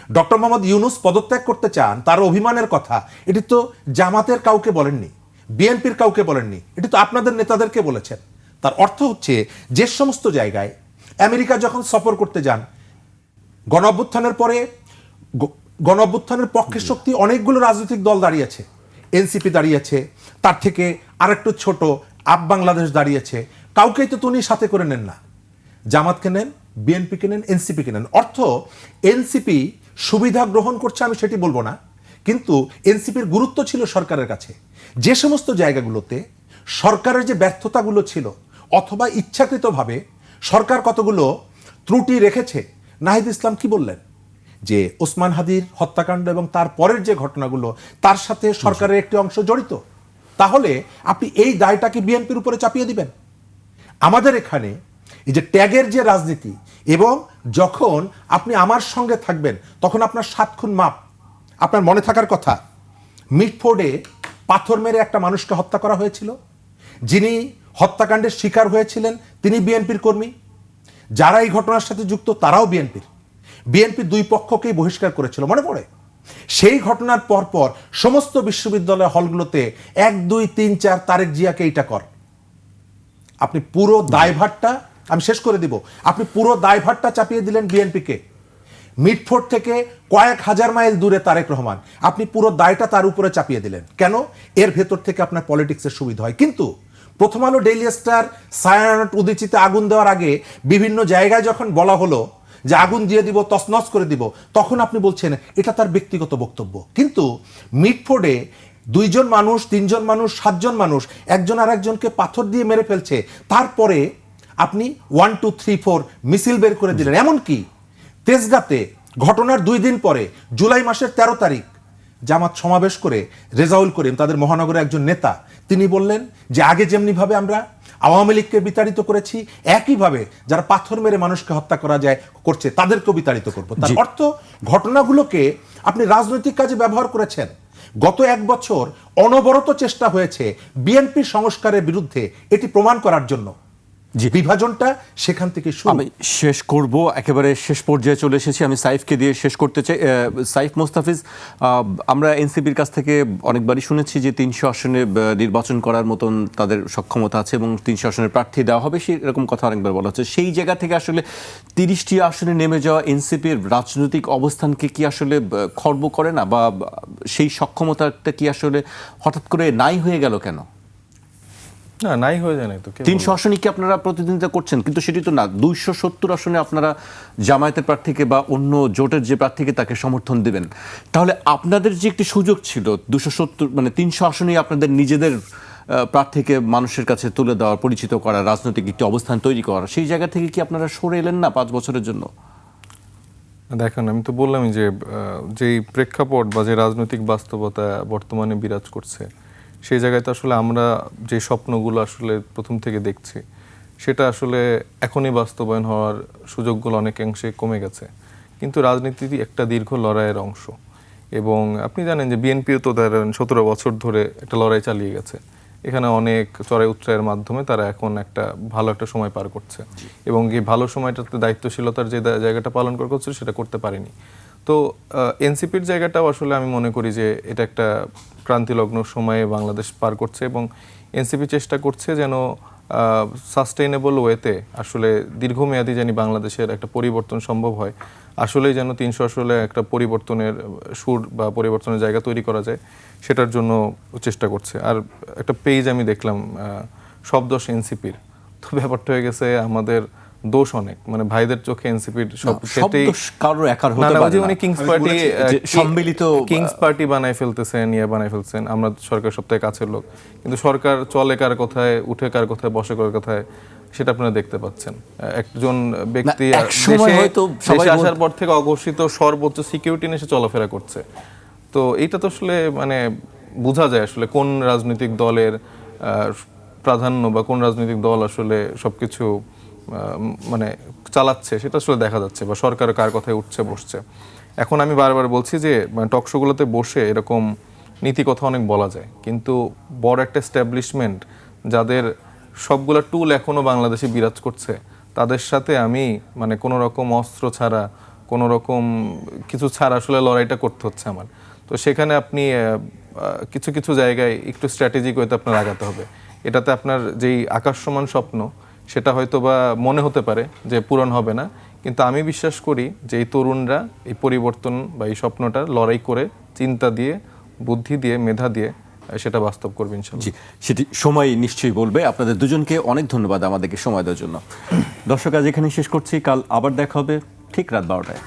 ডক্টর মোহাম্মদ ইউনূস পদত্যাগ করতে চান, তার অভিমানের কথা, এটি তো জামাতের কাউকে বলেননি, বিএনপির কাউকে বলেননি, এটি তো আপনাদের নেতাদেরকে বলেছেন। তার অর্থ হচ্ছে যে সমস্ত জায়গায় আমেরিকা যখন সফর করতে যান, গণ অভ্যুত্থানের পরে গণ অভ্যুত্থানের পক্ষের শক্তি অনেকগুলো রাজনৈতিক দল দাঁড়িয়েছে, এনসিপি দাঁড়িয়েছে, তার থেকে আরেকটু ছোট আপ বাংলাদেশ দাঁড়িয়েছে, কাউকেই তো উনি সাথে করে নেন না। জামাতকে নেন, বিএনপিকে নেন, এনসিপিকে নেন। অর্থ এনসিপি সুবিধা গ্রহণ করছে আমি সেটি বলবো না, কিন্তু এনসিপির গুরুত্ব ছিল সরকারের কাছে। যে সমস্ত জায়গাগুলোতে সরকারের যে ব্যর্থতাগুলো ছিল, অথবা ইচ্ছাকৃতভাবে সরকার কতগুলো ত্রুটি রেখেছে, নাহিদ ইসলাম কি বললেন যে ওসমান হাদির হত্যাকাণ্ড এবং তার পরের যে ঘটনাগুলো, তার সাথে সরকারের একটি অংশ জড়িত। তাহলে আপনি এই দায়টাকে বিএনপির উপরে চাপিয়ে দিবেন? আমাদের এখানে এই যে ট্যাগের যে রাজনীতি, এবং যখন আপনি আমার সঙ্গে থাকবেন তখন আপনার 7 খুন মাপ। আপনার মনে থাকার কথা, মিটফোর্ডে পাথর মেরে একটা মানুষকে হত্যা করা হয়েছিল, যিনি হত্যাকাণ্ডের শিকার হয়েছিলেন তিনি বিএনপির কর্মী, যারা এই ঘটনার সাথে যুক্ত তারাও বিএনপি 2 পক্ষকেই বহিষ্কার করেছিল, মনে পড়ে? সেই ঘটনার পরপর সমস্ত বিশ্ববিদ্যালয় হলগুলোতে 1, 2, 3, 4 তারেক জিয়াকে এইটা কর। আপনি পুরো দায়ভারটা, আমি শেষ করে দিব, আপনি পুরো দায়ভারটা চাপিয়ে দিলেন বিএনপিকে। মিটফোর্ড থেকে কয়েক হাজার মাইল দূরে তারেক রহমান, আপনি পুরো দায়টা তার উপরে চাপিয়ে দিলেন। কেন? এর ভেতর থেকে আপনার পলিটিক্সের সুবিধা হয়। কিন্তু প্রথম আলো, ডেইলি স্টার, ছায়ানট, উদীচিতে আগুন দেওয়ার আগে বিভিন্ন জায়গায় যখন বলা হলো যে আগুন দিয়ে দিব, তছনছ করে দিব, তখন আপনি বলছেন এটা তার ব্যক্তিগত বক্তব্য। কিন্তু মিটফোর্ডে 2 জন মানুষ, 3 জন মানুষ, 7 জন মানুষ একজন আর একজনকে পাথর দিয়ে মেরে ফেলছে, তারপরে আপনি 1, 2, 3, 4 মিছিল বের করে দিলেন। এমনকি তেজগাঁতে ঘটনার 2 দিন পরে জুলাই মাসের 13 তারিখ জামাত সমাবেশ করে রেজাউল করিম তাদের মহানগরের একজন নেতা তিনি বললেন যে আগে যেমনিভাবে আমরা আওয়ামী লীগকে বিতাড়িত করেছি একইভাবে যারা পাথর মেরে মানুষকে হত্যা করা যায় করছে তাদেরকেও বিতাড়িত করবো। তার অর্থ ঘটনাগুলোকে আপনি রাজনৈতিক কাজে ব্যবহার করেছেন। গত 1 বছর অনবরত চেষ্টা হয়েছে বিএনপি সংস্কারের বিরুদ্ধে এটি প্রমাণ করার জন্য। বিভাজনটা সেখান থেকে শুরু। আমি শেষ করব, একেবারে শেষ পর্যায়ে চলে এসেছি। আমি সাইফকে দিয়ে শেষ করতে চাই। সাইফ মোস্তাফিজ, আমরা এনসিপির কাছ থেকে অনেকবারই শুনেছি যে 300 আসনে নির্বাচন করার মতন তাদের সক্ষমতা আছে এবং 300 আসনের প্রার্থী দেওয়া হবে, সেই এরকম কথা অনেকবার বলা হচ্ছে। সেই জায়গা থেকে আসলে 30টি আসনে নেমে যাওয়া এনসিপির রাজনৈতিক অবস্থানকে কি আসলে খর্ব করে না, বা সেই সক্ষমতাটা কি আসলে হঠাৎ করে নাই হয়ে গেল কেন? না, নাই হয়ে যায় না তো। 300 আসনে কি আপনারা প্রতিদ্বন্দ্বিতা করছেন, কিন্তু সেটি তো না। 270 আসনে আপনারা জামায়াতের প্রার্থীকে বা অন্য জোটের যে প্রার্থীকে তাকে সমর্থন দেবেন। তাহলে আপনাদের যে একটি সুযোগ ছিল 270 মানে 300 আসনেই আপনাদের নিজেদের প্রার্থীকে মানুষের কাছে তুলে দেওয়ার, পরিচিত করা, রাজনৈতিক একটি অবস্থান তৈরি করা, সেই জায়গা থেকে কি আপনারা সরে এলেন না 5 বছরের জন্য? দেখেন, আমি তো বললামই যে যেই প্রেক্ষাপট বা যে রাজনৈতিক বাস্তবতা বর্তমানে বিরাজ করছে, সেই জায়গায় তো আসলে আমরা যে স্বপ্নগুলো আসলে প্রথম থেকে দেখছি সেটা আসলে এখনই বাস্তবায়ন হওয়ার সুযোগগুলো অনেকাংশে কমে গেছে। কিন্তু রাজনীতি একটা দীর্ঘ লড়াইয়ের অংশ, এবং আপনি জানেন যে বিএনপিও তো 17 বছর ধরে একটা লড়াই চালিয়ে গেছে। এখানে অনেক চড়াই উৎরাইয়ের মাধ্যমে তারা এখন একটা ভালো একটা সময় পার করছে, এবং এই ভালো সময়টাতে দায়িত্বশীলতার যে জায়গাটা পালন করছে সেটা করতে পারেনি। তো এনসিপির জায়গাটাও আসলে আমি মনে করি যে এটা একটা ক্রান্তিলগ্ন সময়ে বাংলাদেশ পার করছে, এবং এনসিপি চেষ্টা করছে যেন সাস্টেইনেবল ওয়েতে আসলে দীর্ঘমেয়াদী জানি বাংলাদেশের একটা পরিবর্তন সম্ভব হয়, আসলেই যেন 300 আসলে একটা পরিবর্তনের সুর বা পরিবর্তনের জায়গা তৈরি করা যায়, সেটার জন্য চেষ্টা করছে। আর একটা পেজ আমি দেখলাম সব দোষ এনসিপির, তো ব্যাপারটা হয়ে গেছে আমাদের দোষ অনেক, মানে ভাইদের চোখে এনসিপির সব ক্ষেত্রেই কারো একার হতে পারে না। উনি কিংস পার্টি সম্মিলিত কিংস পার্টি বানাই ফেলতেছেন, বানাই ফেলছেন। আমরা সরকার সবথেকে কাছের লোক, কিন্তু সরকার চলে কার কথায়, উঠে কার কথায়, বসে কার কথায়, সেটা আপনারা দেখতে পাচ্ছেন। একজন ব্যক্তি দেশে আসার পর থেকে অঘোষিত সর্বোচ্চ সিকিউরিটি নিয়ে চলাফেরা করছে। তো এইটা তো আসলে মানে বোঝা যায় আসলে কোন রাজনৈতিক দলের প্রাধান্য বা কোন রাজনৈতিক দল আসলে সবকিছু মানে চালাচ্ছে, সেটা আসলে দেখা যাচ্ছে, বা সরকার কার কথায় উঠছে বসছে। এখন আমি বারবার বলছি যে মানে টকশোগুলোতে বসে এরকম নীতি কথা অনেক বলা যায়, কিন্তু বড় একটা এস্টাবলিশমেন্ট যাদের সবগুলা টুল এখনো বাংলাদেশে বিরাজ করছে, তাদের সাথে আমি মানে কোনো রকম অস্ত্র ছাড়া, কোনো রকম কিছু ছাড়া আসলে লড়াইটা করতে হচ্ছে আমার। তো সেখানে আপনি কিছু কিছু জায়গায় একটু স্ট্র্যাটেজিক ওয়েতে আপনার আগাতে হবে। এটাতে আপনার যেই আকাশ সমান স্বপ্ন, সেটা হয়তো বা মনে হতে পারে যে পূরণ হবে না, কিন্তু আমি বিশ্বাস করি যে এই তরুণরা এই পরিবর্তন বা এই স্বপ্নটা লড়াই করে, চিন্তা দিয়ে, বুদ্ধি দিয়ে, মেধা দিয়ে সেটা বাস্তব করবে ইনশাআল্লাহ। জি, সেটি সময় নিশ্চয়ই বলবে। আপনাদের দুজনকে অনেক ধন্যবাদ আমাদেরকে সময় দেওয়ার জন্য। দর্শক, আজ এখানে শেষ করছি। কাল আবার দেখা হবে ঠিক রাত 12টায়।